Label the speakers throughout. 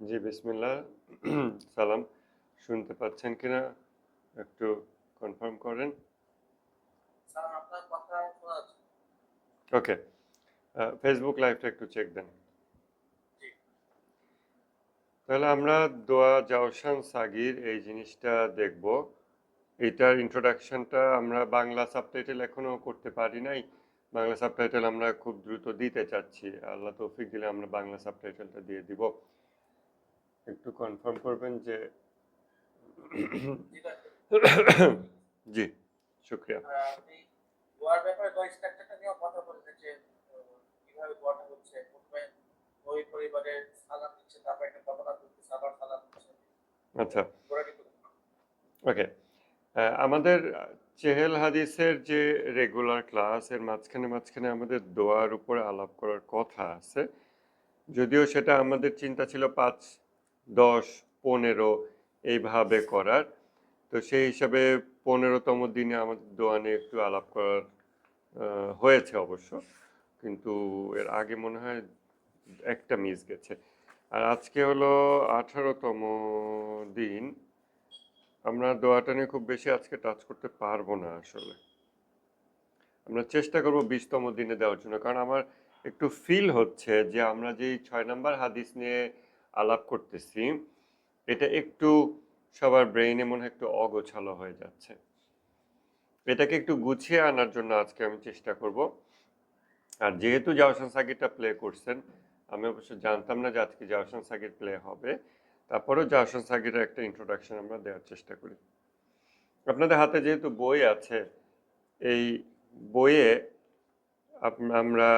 Speaker 1: জি, বিসমিল্লাহ। সালাম। শুনতে পাচ্ছেন কিনা একটু কনফার্ম করেন।
Speaker 2: স্যার আপনার কথা শোনা যাচ্ছে।
Speaker 1: ওকে। ফেসবুক লাইভটা একটু চেক দেন।
Speaker 2: জি।
Speaker 1: তাহলে আমরা দোয়া জাওশান সাগির এই জিনিসটা দেখব। এটার ইন্ট্রোডাকশনটা আমরা বাংলা সাবটাইটেল এখনো করতে পারি নাই। বাংলা সাবটাইটেল আমরা খুব দ্রুত দিতে চাচ্ছি। আল্লাহ তৌফিক দিলে আমরা বাংলা সাবটাইটেলটা দিয়ে দিব। একটু কনফার্ম করবেন যে
Speaker 2: জি ভাই,
Speaker 1: জি, শুক্রিয়া।
Speaker 2: আপনি দোয়ার ব্যাপারে দোয়া স্ট্রাকচারটা নিয়েও কথা বললেন যে কিভাবে দোয়াটা হচ্ছে। প্রথমে ওই পরিবারের সালাম দিচ্ছে, তারপর একটা কবনা করতেছে, আবার সালাম দিচ্ছে।
Speaker 1: আচ্ছা,
Speaker 2: ওরা কিন্তু
Speaker 1: ওকে। আমাদের চেহেল হাদিসের যে রেগুলার ক্লাস এর মাঝখানে মাঝখানে আমাদের দোয়ার উপরে আলাপ করার কথা আছে, যদিও সেটা আমাদের চিন্তা ছিল 5, 10, 15 এইভাবে করার। তো সেই হিসাবে 15তম দিনে আমাদের দোয়া নিয়ে একটু আলাপ করার হয়েছে অবশ্য, কিন্তু এর আগে মনে হয় একটা মিস গেছে। আর আজকে হলো 18তম দিন। আমরা দোয়াটা নিয়ে খুব বেশি আজকে টাচ করতে পারবো না আসলে। আমরা চেষ্টা করব 20তম দিনে দেওয়ার জন্য, কারণ আমার একটু ফিল হচ্ছে যে আমরা যেই 6 নম্বর হাদিস নিয়ে আলাপ করতেছি, এটা একটু সবার ব্রেইনে মনে হয় একটু অগোছালো হয়ে যাচ্ছে। এটাকে একটু গুছিয়ে আনার জন্য আজকে আমি চেষ্টা করব। আর যেহেতু জাওশান সাকিরটা প্লে করছেন, আমি অবশ্য জানতাম না যে আজকে জাওশান সাকির প্লে হবে, তারপরেও জাওশান সাকিরের একটা ইন্ট্রোডাকশন আমরা দেওয়ার চেষ্টা করি। আপনাদের হাতে যেহেতু বই আছে, এই বইয়ে আমরা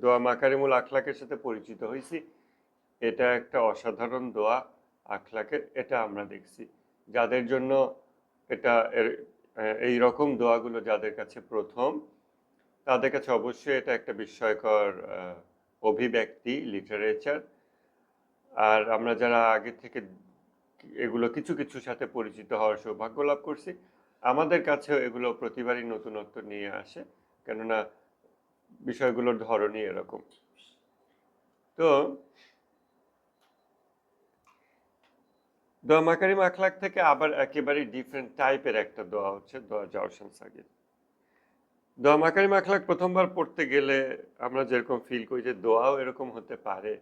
Speaker 1: দোয়া মাকারিমুল আখলাকের সাথে পরিচিত হয়েছি। এটা একটা অসাধারণ দোয়া আখলাকের, এটা আমরা দেখছি। যাদের জন্য এটা এই রকম দোয়াগুলো যাদের কাছে প্রথম, তাদের কাছে অবশ্যই এটা একটা বিস্ময়কর অভিব্যক্তি, লিটারেচার। আর আমরা যারা আগে থেকে এগুলো কিছু কিছুর সাথে পরিচিত হওয়ার সৌভাগ্য লাভ করছি, আমাদের কাছেও এগুলো প্রতিবারই নতুনত্ব নিয়ে আসে, কেননা বিষয়গুলোর ধরনই এরকম। তো দোয়া মাকারিম আখলাক থেকে আবার একেবারে ডিফারেন্ট টাইপের একটা দোয়া হচ্ছে দোয়া জাওশান সাগির। দোয়া মাকারিম আখলাক প্রথমবার পড়তে গেলে আমরা যেরকম ফিল করি যে দোয়াও এরকম হতে পারে,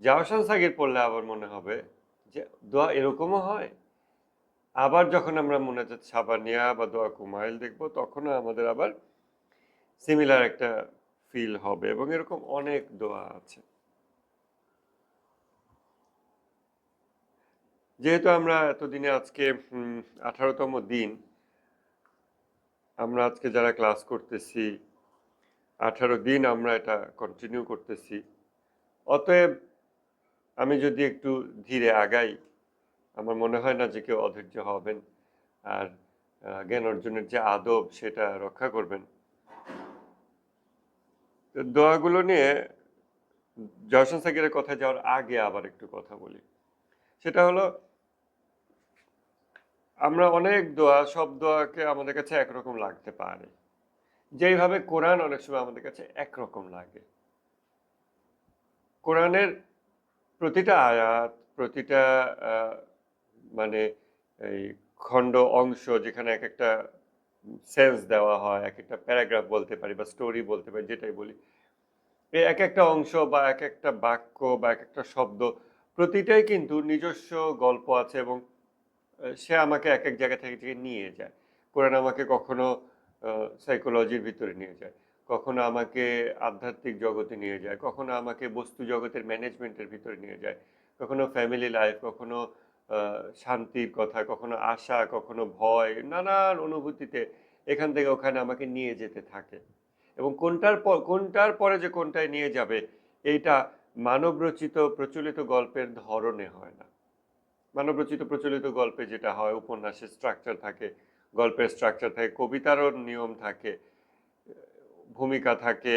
Speaker 1: জাওশান সাগির পড়লে আবার মনে হবে যে দোয়া এরকমও হয়। আবার যখন আমরা মনে হচ্ছে সাবানিয়া বা দোয়া কুমাইল দেখবো, তখনও আমাদের আবার সিমিলার একটা ফিল হবে, এবং এরকম অনেক দোয়া আছে। যেহেতু আমরা এতদিনে আজকে 18তম দিন, আমরা আজকে যারা ক্লাস করতেছি 18 দিন আমরা এটা কন্টিনিউ করতেছি। অতএব আমি যদি একটু ধীরে আগাই, আমার মনে হয় না যে কেউ অধৈর্য হবেন, আর জ্ঞান অর্জনের যে আদব সেটা রক্ষা করবেন। তো দোয়াগুলো নিয়ে জয়সন সাকিরের কথা যাওয়ার আগে আবার একটু কথা বলি। সেটা হলো, আমরা অনেক দোয়া, সব দোয়াকে আমাদের কাছে একরকম লাগতে পারে, যেইভাবে কোরআন অনেক সময় আমাদের কাছে একরকম লাগে। কোরআনের প্রতিটা আয়াত, প্রতিটা মানে এই খণ্ড অংশ, যেখানে এক একটা সেন্স দেওয়া হয়, এক একটা প্যারাগ্রাফ বলতে পারি বা স্টোরি বলতে পারি, যেটাই বলি, এই এক একটা অংশ বা এক একটা বাক্য বা এক একটা শব্দ, প্রতিটাই কিন্তু নিজস্ব গল্প আছে, এবং সে আমাকে এক এক জায়গা থেকে থেকে নিয়ে যায়। কোরআন আমাকে কখনো সাইকোলজির ভিতরে নিয়ে যায়, কখনো আমাকে আধ্যাত্মিক জগতে নিয়ে যায়, কখনো আমাকে বস্তু জগতের ম্যানেজমেন্টের ভিতরে নিয়ে যায়, কখনো ফ্যামিলি লাইফ, কখনো শান্তির কথা, কখনো আশা, কখনো ভয়, নানান অনুভূতিতে এখান থেকে ওখানে আমাকে নিয়ে যেতে থাকে। এবং কোনটার পরে যে কোনটায় নিয়ে যাবে, এইটা মানবরচিত প্রচলিত গল্পের ধরনে হয় না। মানবরচিত প্রচলিত গল্পে যেটা হয়, উপন্যাসের স্ট্রাকচার থাকে, গল্পের স্ট্রাকচার থাকে, কবিতারও নিয়ম থাকে, ভূমিকা থাকে,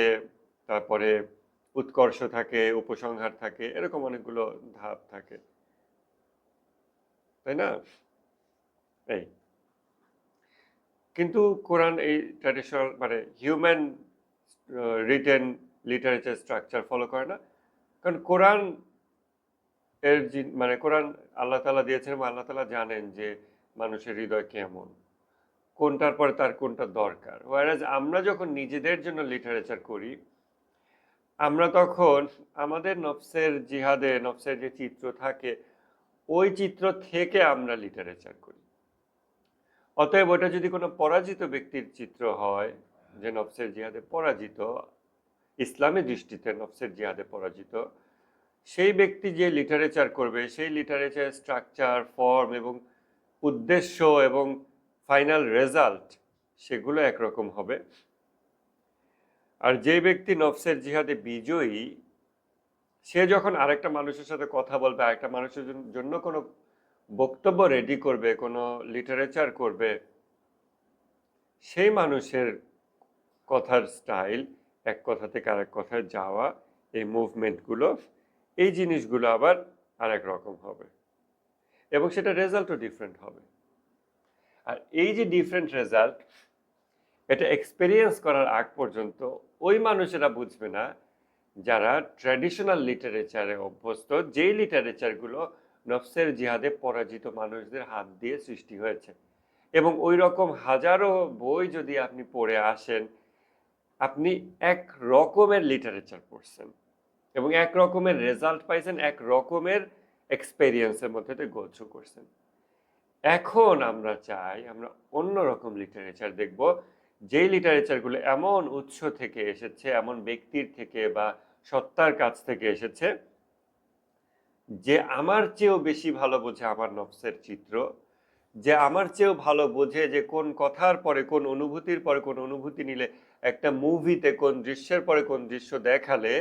Speaker 1: তারপরে উৎকর্ষ থাকে, উপসংহার থাকে, এরকম অনেকগুলো ধাপ থাকে, তাই না? এই কিন্তু কোরআন এই ট্র্যাডিশনাল মানে human written literature structure follow করে না, কারণ কোরআন মানে কোরআন আল্লাহ তাআলা দিয়েছেন এবং আল্লাহ তাআলা জানেন যে মানুষের হৃদয় কেমন, কোনটার পরে তার কোনটা দরকার। whereas আমরা যখন নিজেদের জন্য লিটারেচার করি, আমরা তখন আমাদের নফসের জিহাদে নফসের যে চিত্র থাকে ওই চিত্র থেকে আমরা লিটারেচার করি। অতএব ওটা যদি কোনো পরাজিত ব্যক্তির চিত্র হয়, যে নফসের জিহাদে পরাজিত, ইসলামী দৃষ্টিতে নফসের জিহাদে পরাজিত, সেই ব্যক্তি যে লিটারেচার করবে সেই লিটারেচার স্ট্রাকচার, ফর্ম এবং উদ্দেশ্য এবং ফাইনাল রেজাল্ট সেগুলো একরকম হবে। আর যে ব্যক্তি নফসের জিহাদে বিজয়ী, সে যখন আরেকটা মানুষের সাথে কথা বলবে, আরেকটা মানুষের জন্য কোনো বক্তব্য রেডি করবে, কোনো লিটারেচার করবে, সেই মানুষের কথার স্টাইল, এক কথা থেকে আরেক কথায় যাওয়া, এই মুভমেন্টগুলো, এই জিনিসগুলো আবার আরেক রকম হবে এবং সেটা রেজাল্টও ডিফারেন্ট হবে। আর এই যে ডিফারেন্ট রেজাল্ট, এটা এক্সপেরিয়েন্স করার আগ পর্যন্ত ওই মানুষেরা বুঝবে না যারা ট্র্যাডিশনাল লিটারেচারে অভ্যস্ত, যেই লিটারেচারগুলো নফসের জিহাদে পরাজিত মানুষদের হাত দিয়ে সৃষ্টি হয়েছে। এবং ওই রকম হাজারো বই যদি আপনি পড়ে আসেন, আপনি এক রকমের লিটারেচার পড়ছেন এবং এক রকমের রেজাল্ট পাইছেন, এক রকমের এক্সপেরিয়েন্সের মধ্যে দিয়ে গোছ করছেন। এখন আমরা চাই আমরা অন্য রকম লিটারেচার দেখব, যেই লিটারেচারগুলো এমন উৎস থেকে এসেছে, এমন ব্যক্তির থেকে বা সত্তার কাছ থেকে এসেছে যে আমার চেয়েও বেশি ভালো বোঝে আমার নফসের চিত্র, যে আমার চেয়েও ভালো বোঝে যে কোন কথার পরে কোন অনুভূতির পরে কোন অনুভূতি নিলে, একটা মুভিতে কোন দৃশ্যের পরে কোন দৃশ্য দেখালে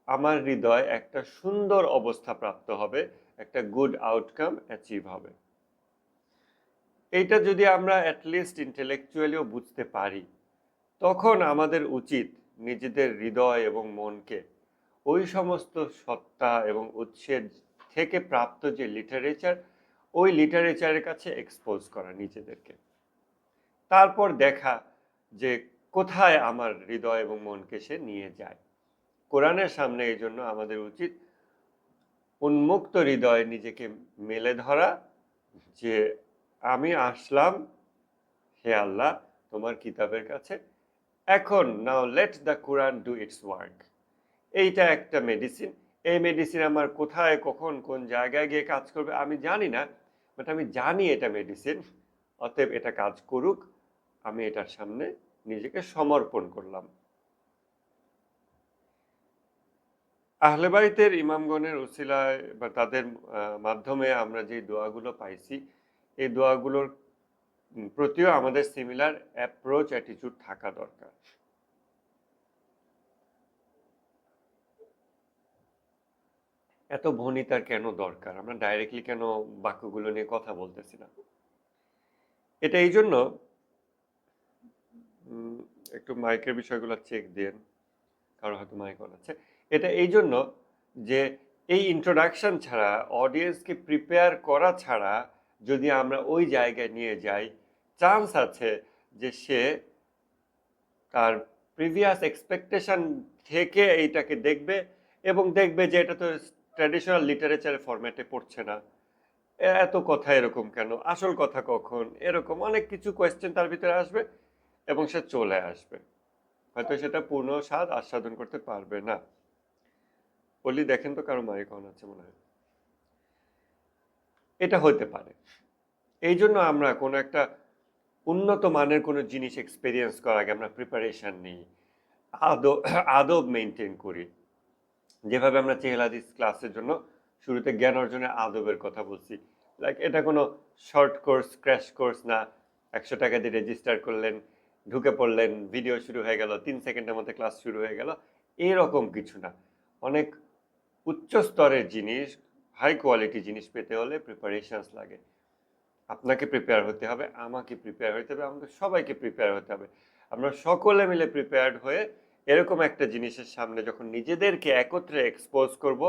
Speaker 1: আমার হৃদয় একটা সুন্দর অবস্থা প্রাপ্ত হবে, একটা গুড আউটকাম অ্যাচিভ হবে। এইটা যদি আমরা অ্যাটলিস্ট ইন্টেলেকচুয়ালিও বুঝতে পারি, তখন আমাদের উচিত নিজেদের হৃদয় এবং মনকে ওই সমস্ত সত্তা এবং উৎসের থেকে প্রাপ্ত যে লিটারেচার, ওই লিটারেচারের কাছে এক্সপোজ করা নিজেদেরকে। তারপর দেখা যে কোথায় আমার হৃদয় এবং মনকে সে নিয়ে যায়। কোরআনের সামনে এই জন্য আমাদের উচিত উন্মুক্ত হৃদয়ে নিজেকে মেলে ধরা, যে আমি আসলাম হে আল্লাহ তোমার কিতাবের কাছে, এখন now let the Quran do its work. এইটা একটা মেডিসিন। এই মেডিসিন আমার কোথায় কখন কোন জায়গায় গিয়ে কাজ করবে আমি জানি না, বাট আমি জানি এটা মেডিসিন, অতএব এটা কাজ করুক, আমি এটার সামনে নিজেকে সমর্পণ করলাম। আহলে বাইতের ইমামগণের উসিলায় বা তাদের মাধ্যমে আমরা যে দোয়াগুলো পাইছি, এই দোয়াগুলোর প্রতিও আমাদের সিমিলার অ্যাপ্রোচ অ্যাটিটিউড থাকা দরকার। এত ভনিতার কেন দরকার? আমরা ডাইরেক্টলি কেন বাক্যগুলো নিয়ে কথা বলতেছি না? এটা এই জন্য, একটু মাইকের বিষয়গুলো চেক দেন, কারো হয়তো মাইক অন আছে। এটা এই জন্য যে এই ইন্ট্রোডাকশন ছাড়া, অডিয়েন্সকে প্রিপেয়ার করা ছাড়া যদি আমরা ওই জায়গায় নিয়ে যাই, চান্স আছে যে সে তার প্রিভিয়াস এক্সপেকটেশন থেকে এইটাকে দেখবে এবং দেখবে যে এটা তো ট্র্যাডিশনাল লিটারেচারের ফরম্যাটে পড়ছে না, এত কথা এরকম কেন, আসল কথা কখন, এরকম অনেক কিছু কোয়েশ্চেন তার ভিতরে আসবে এবং সে চলে আসবে, হয়তো সেটা পূর্ণ স্বাদ আস্বাদন করতে পারবে না। বলি দেখেন তো কারো মাইক অন আছে মনে হয়। এটা হতে পারে। এই জন্য আমরা কোনো একটা উন্নত মানের কোনো জিনিস এক্সপেরিয়েন্স করার আগে আমরা প্রিপারেশন নিই, আদব মেনটেন করি। যেভাবে আমরা চেহেল হাদিস ক্লাসের জন্য শুরুতে জ্ঞান অর্জনের আদবের কথা বলছি, লাইক এটা কোনো শর্ট কোর্স, ক্র্যাশ কোর্স না, 100 টাকা দিয়ে রেজিস্টার করলেন, ঢুকে পড়লেন, ভিডিও শুরু হয়ে গেল, 3 সেকেন্ডের মধ্যে ক্লাস শুরু হয়ে গেল, এরকম কিছু না। অনেক উচ্চ স্তরের জিনিস, হাই কোয়ালিটি জিনিস পেতে হলে প্রিপারেশনস লাগে। আপনাকে প্রিপেয়ার হতে হবে, আমাকে প্রিপেয়ার হতে হবে, আমাদের সবাইকে প্রিপেয়ার হতে হবে। আমরা সকলে মিলে প্রিপেয়ার্ড হয়ে এরকম একটা জিনিসের সামনে যখন নিজেদেরকে একত্রে এক্সপোজ করব,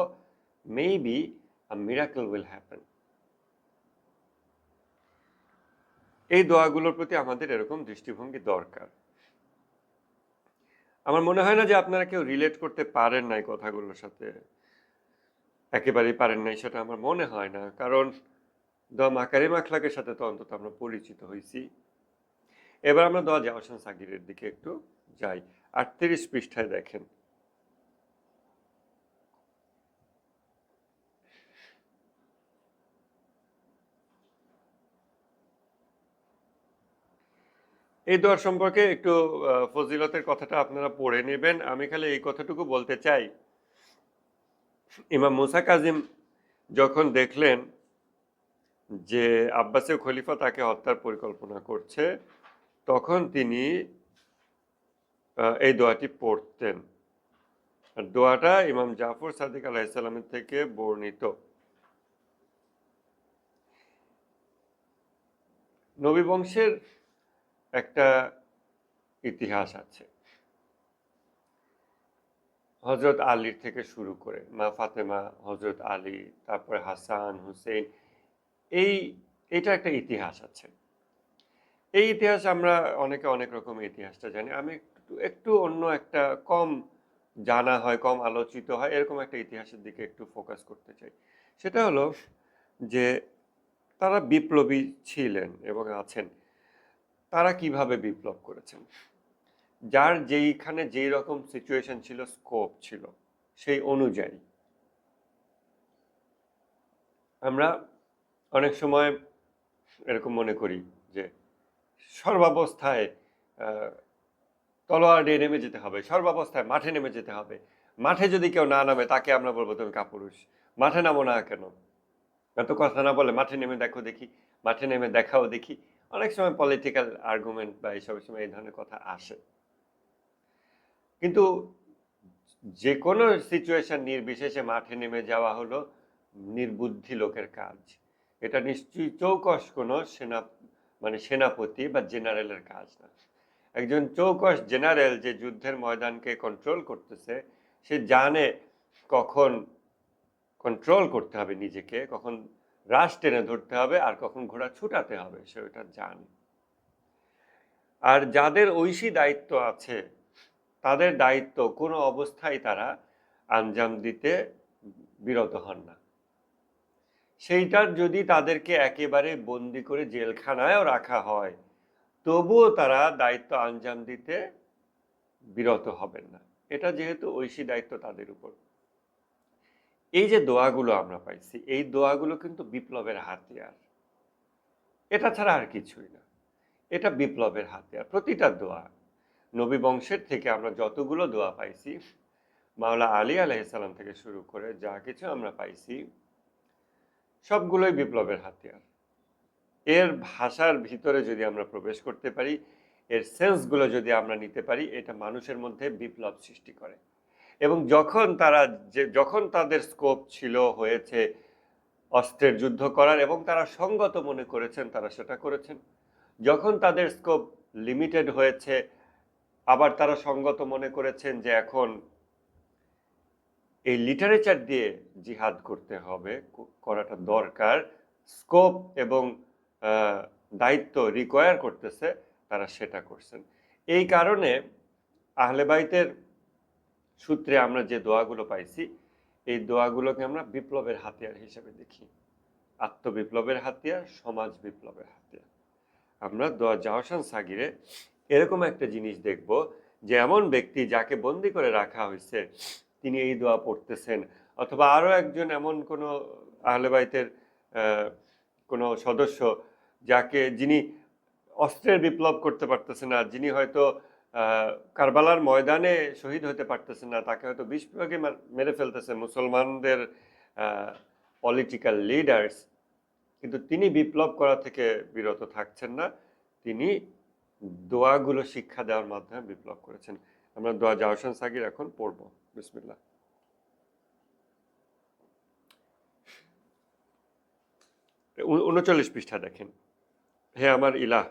Speaker 1: maybe a miracle will happen. এই দোয়াগুলোর প্রতি আমাদের এরকম দৃষ্টিভঙ্গি দরকার। আমার মনে হয় না যে আপনারা কেউ রিলেট করতে পারেন না এই কথাগুলোর সাথে। একেবারেই পারেন নাই সেটা আমার মনে হয় না, কারণ দোয়া মাকারিম আখলাকের সাথে তো অন্তত আমরা পরিচিত হয়েছি। এবার আমরা দোয়া জাওসান সাগিরের দিকে একটু যাই। 38 পৃষ্ঠায় দেখেন, এই দোয়ার সম্পর্কে একটু ফজিলতের কথাটা আপনারা পড়ে নেবেন। আমি খালি এই কথাটুকু বলতে চাই, ইমাম মুসা কাজিম যখন দেখলেন যে আব্বাসীয় খলিফা তাকে হত্যার পরিকল্পনা করছে, তখন তিনি এই দোয়াটি পড়তেন। আর দোয়াটা ইমাম জাফর সাদিক আলাইহিসসালামের থেকে বর্ণিত। নবী বংশের একটা ইতিহাস আছে, হজরত আলীর থেকে শুরু করে মা ফাতেমা, হজরত আলী, তারপরে হাসান, হুসেন, এই এটা একটা ইতিহাস আছে। এই ইতিহাস আমরা অনেকে অনেক রকম ইতিহাসটা জানি। আমি একটু একটু অন্য একটা কম জানা হয়, কম আলোচিত হয় এরকম একটা ইতিহাসের দিকে একটু ফোকাস করতে চাই। সেটা হলো যে তারা বিপ্লবী ছিলেন এবং আছেন। তারা কিভাবে বিপ্লব করেছেন? যার যেইখানে যেই রকম সিচুয়েশন ছিল, স্কোপ ছিল, সেই অনুযায়ী আমরা অনেক সময় এরকম মনে করি যে সর্বাবস্থায় তলোয়ার দিয়ে নেমে যেতে হবে, সর্বাবস্থায় মাঠে নেমে যেতে হবে। মাঠে যদি কেউ না নামে তাকে আমরা বলবো তুমি কাপুরুষ, মাঠে নামো না কেন? এত কথা না বলে মাঠে নেমে দেখো দেখি, মাঠে নেমে দেখাও দেখি। অনেক সময় পলিটিক্যাল আর্গুমেন্ট বা এইসব সময় এই ধরনের কথা আসে, কিন্তু যে কোনো সিচুয়েশন নির্বিশেষে মাঠে নেমে যাওয়া হলো নির্বুদ্ধি লোকের কাজ। এটা নিশ্চয়ই চৌকস কোনো সেনাপতি বা জেনারেলের কাজ না। একজন চৌকস জেনারেল যে যুদ্ধের ময়দানকে কন্ট্রোল করতেছে, সে জানে কখন কন্ট্রোল করতে হবে নিজেকে, কখন রাশ টেনে ধরতে হবে আর কখন ঘোড়া ছুটাতে হবে, সে ওটা জানে। আর যাদের ঐশী দায়িত্ব আছে, তাদের দায়িত্ব কোনো অবস্থায় তারা আঞ্জাম দিতে বিরত হন না। সেইটার যদি তাদেরকে একেবারে বন্দি করে জেলখানায়ও রাখা হয়, তবুও তারা দায়িত্ব আঞ্জাম দিতে বিরত হবেন না। এটা যেহেতু ঐশী দায়িত্ব তাদের উপর। এই যে দোয়াগুলো আমরা পাইছি, এই দোয়াগুলো কিন্তু বিপ্লবের হাতিয়ার, এটা ছাড়া আর কিছুই না। এটা বিপ্লবের হাতিয়ার। প্রতিটা দোয়া, নবী বংশের থেকে আমরা যতগুলো দোয়া পাইছি, মাওলা আলী আলাইহিসসালাম থেকে শুরু করে যা কিছু আমরা পাইছি, সবগুলোই বিপ্লবের হাতিয়ার। এর ভাষার ভিতরে যদি আমরা প্রবেশ করতে পারি, এর সেন্সগুলো যদি আমরা নিতে পারি, এটা মানুষের মধ্যে বিপ্লব সৃষ্টি করে। এবং যখন তাদের স্কোপ ছিল, হয়েছে অস্ত্রের যুদ্ধ করার এবং তারা সঙ্গত মনে করেছেন, তারা সেটা করেছেন। যখন তাদের স্কোপ লিমিটেড হয়েছে, আবার তারা সঙ্গত মনে করেছেন যে এখন এই লিটারেচার দিয়ে জিহাদ করতে হবে, করাটা দরকার, স্কোপ এবং দায়িত্ব রিকোয়ার করতেছে, তারা সেটা করছেন। এই কারণে আহলে বাইতের সূত্রে আমরা যে দোয়াগুলো পাইছি, এই দোয়াগুলোকে আমরা বিপ্লবের হাতিয়ার হিসেবে দেখি। আত্মবিপ্লবের হাতিয়ার, সমাজ বিপ্লবের হাতিয়ার। আমরা দোয়া জাওসান সাগিরে এরকম একটা জিনিস দেখব যে এমন ব্যক্তি যাকে বন্দি করে রাখা হয়েছে, তিনি এই দোয়া পড়তেছেন, অথবা আরো একজন এমন কোনো আহলে বাইতের কোনো সদস্য যিনি অস্ত্রের বিপ্লব করতে পারতেছেন না, যিনি হয়তো কারবালার ময়দানে শহীদ হতে পারতেছেন না, তাকে হয়তো বিষ প্রয়োগে মেরে ফেলতেছে মুসলমানদের পলিটিক্যাল লিডার্স, কিন্তু তিনি বিপ্লব করা থেকে বিরত থাকছেন না। তিনি দোয়াগুলো শিক্ষা দেওয়ার মাধ্যমে বিপ্লব করেছেন। আমরা দোয়া জাওসান সাগির এখন পড়ব। বিসমিল্লাহ। 39 পৃষ্ঠা দেখেন। হে আমার ইলাহ,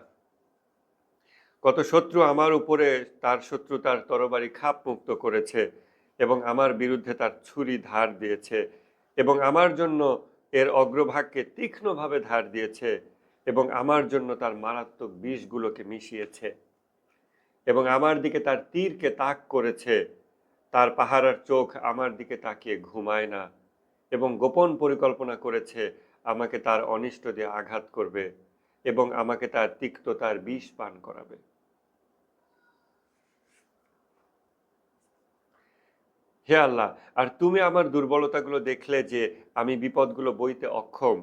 Speaker 1: কত শত্রু আমার উপরে তার শত্রুতার তরবারি খাপ মুক্ত করেছে এবং আমার বিরুদ্ধে তার ছুরি ধার দিয়েছে, এবং আমার জন্য এর অগ্রভাগকে তীক্ষ্ণভাবে ধার দিয়েছে, এবং আমার জন্য তার মারাত্মক বিষগুলোকে মিশিয়েছে, এবং আমার দিকে তার তীরকে তাক করেছে। তার পাহারার চোখ আমার দিকে তাকিয়ে ঘুমায় না, এবং গোপন পরিকল্পনা করেছে আমাকে তার অনিষ্ট দিয়ে আঘাত করবে এবং আমাকে তার তিক্ততার বিষ পান করাবে। হে আল্লাহ, আর তুমি আমার দুর্বলতাগুলো দেখলে যে আমি বিপদগুলো বইতে অক্ষম,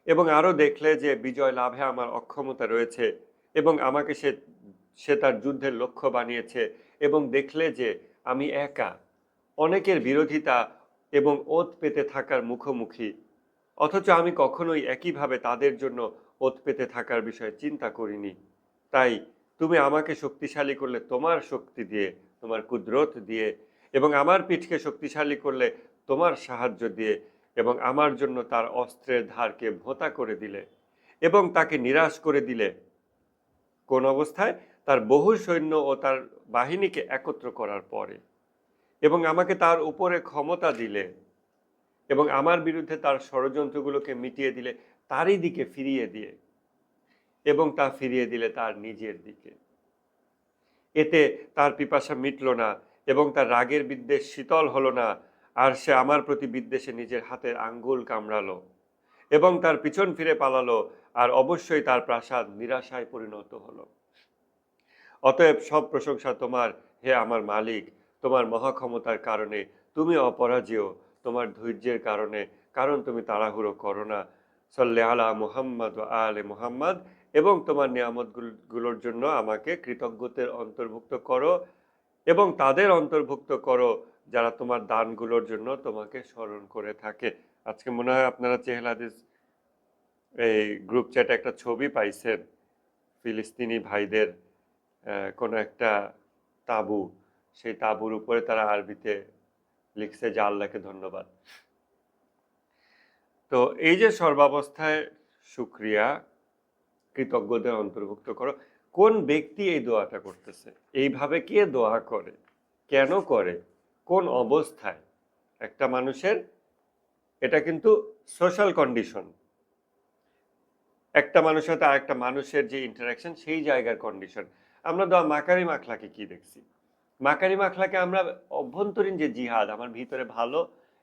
Speaker 1: এবং আরো দেখলে যে বিজয় লাভে আমার অক্ষমতা রয়েছে, এবং আমাকে সে সে তার যুদ্ধের লক্ষ্য বানিয়েছে, এবং দেখলে যে আমি একা, অনেকের বিরোধিতা এবং ওত পেতে থাকার মুখোমুখি, অথচ আমি কখনোই একইভাবে তাদের জন্য ওত পেতে থাকার বিষয়ে চিন্তা করিনি। তাই তুমি আমাকে শক্তিশালী করলে তোমার শক্তি দিয়ে, তোমার কুদরত দিয়ে, এবং আমার পিঠকে শক্তিশালী করলে তোমার সাহায্য দিয়ে, এবং আমার জন্য তার অস্ত্রের ধারকে ভোঁতা করে দিলে এবং তাকে নিরাশ করে দিলে। কোন অবস্থায়? তার বহু সৈন্য ও তার বাহিনীকে একত্র করার পরে, এবং আমাকে তার উপরে ক্ষমতা দিলে এবং আমার বিরুদ্ধে তার ষড়যন্ত্রগুলোকে মিটিয়ে দিলে তারই দিকে ফিরিয়ে দিয়ে, এবং তা ফিরিয়ে দিলে তার নিজের দিকে। এতে তার পিপাসা মিটল না এবং তার রাগের বিদ্বেষ শীতল হলো না, আর সে আমার প্রতি বিদ্বেষে নিজের হাতের আঙ্গুল কামড়ালো এবং তার পিছন ফিরে পালালো, আর অবশ্যই তার প্রাসাদ নিরাশায় পরিণত হলো। অতএব সব প্রশংসা তোমার, হে আমার মালিক, তোমার মহাক্ষমতার কারণে। তুমি অপরাজেয়, তোমার ধৈর্যের কারণে, কারণ তুমি তাড়াহুড়ো করো না। সাল্লি আলা মুহাম্মদ ওয়া আলে মুহাম্মদ। এবং তোমার নিয়ামতগুলোর জন্য আমাকে কৃতজ্ঞদের অন্তর্ভুক্ত করো, এবং তাদের অন্তর্ভুক্ত করো যারা তোমার দানগুলোর জন্য তোমাকে স্মরণ করে থাকে। আজকে মনে হয় আপনারা চেহেল হাদিস এই গ্রুপ চ্যাটে একটা ছবি পাইছেন, ফিলিস্তিনি ভাইদের কোনো একটা তাঁবু, সেই তাঁবুর উপরে তারা আরবিতে লিখছে যে আল্লাহকে ধন্যবাদ। তো এই যে সর্বাবস্থায় শুকরিয়া, কৃতজ্ঞদের অন্তর্ভুক্ত করো, কোন ব্যক্তি এই দোয়াটা করতেছে, এইভাবে কে দোয়া করে, কেন করে, কোন অবস্থায়? একটা মানুষের, এটা কিন্তু সোশ্যাল কন্ডিশন, একটা মানুষের সাথে আরেকটা মানুষের যে ইন্টারাকশন, সেই জায়গার কন্ডিশন। আমরা দোয়া মাকারিম আখলাকে কি দেখছি? মাকারিম আখলাকে আমরা অভ্যন্তরীণ যে জিহাদ, আমার ভিতরে ভালো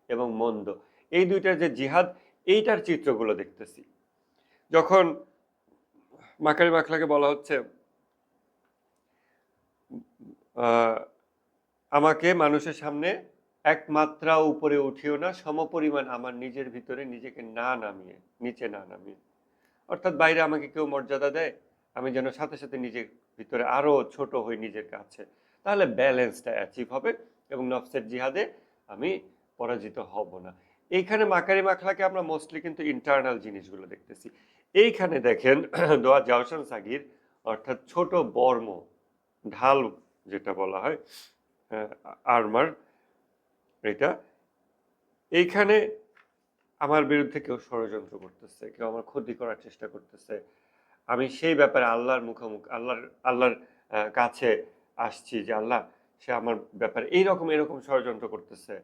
Speaker 1: এবং মন্দ, এই দুইটার যে জিহাদ, এইটার চিত্রগুলো দেখতেছি। যখন মাকারিম আখলাকে বলা হচ্ছে আমাকে মানুষের সামনে এক মাত্রা উপরে উঠিও না, সমপরিমাণ আমার নিজের ভিতরে নিজেকে না নামিয়ে, নিচে না নামিয়ে, অর্থাৎ বাইরে আমাকে কেউ মর্যাদা দেয়, আমি যেন সাথে সাথে নিজের ভিতরে আরো ছোট হই নিজের কাছে, তাহলে ব্যালেন্সটা অ্যাচিভ হবে এবং নফসের জিহাদে আমি পরাজিত হব না। এইখানে মাকারিম আখলাকে আমরা মোস্টলি কিন্তু ইন্টারনাল জিনিসগুলো দেখতেছি। এইখানে দেখেন দোয়া জাওশান সাগির, অর্থাৎ ছোট বর্ম, ঢাল যেটা বলা হয়, আর্মার, এটা, এইখানে আমার বিরুদ্ধে কেউ ষড়যন্ত্র করতেছে, কেউ আমার ক্ষতি করার চেষ্টা করতেছে, আমি সেই ব্যাপারে আল্লাহর কাছে আসছি যে আল্লাহ, সে আমার ব্যাপারে এরকম ষড়যন্ত্র করতেছে,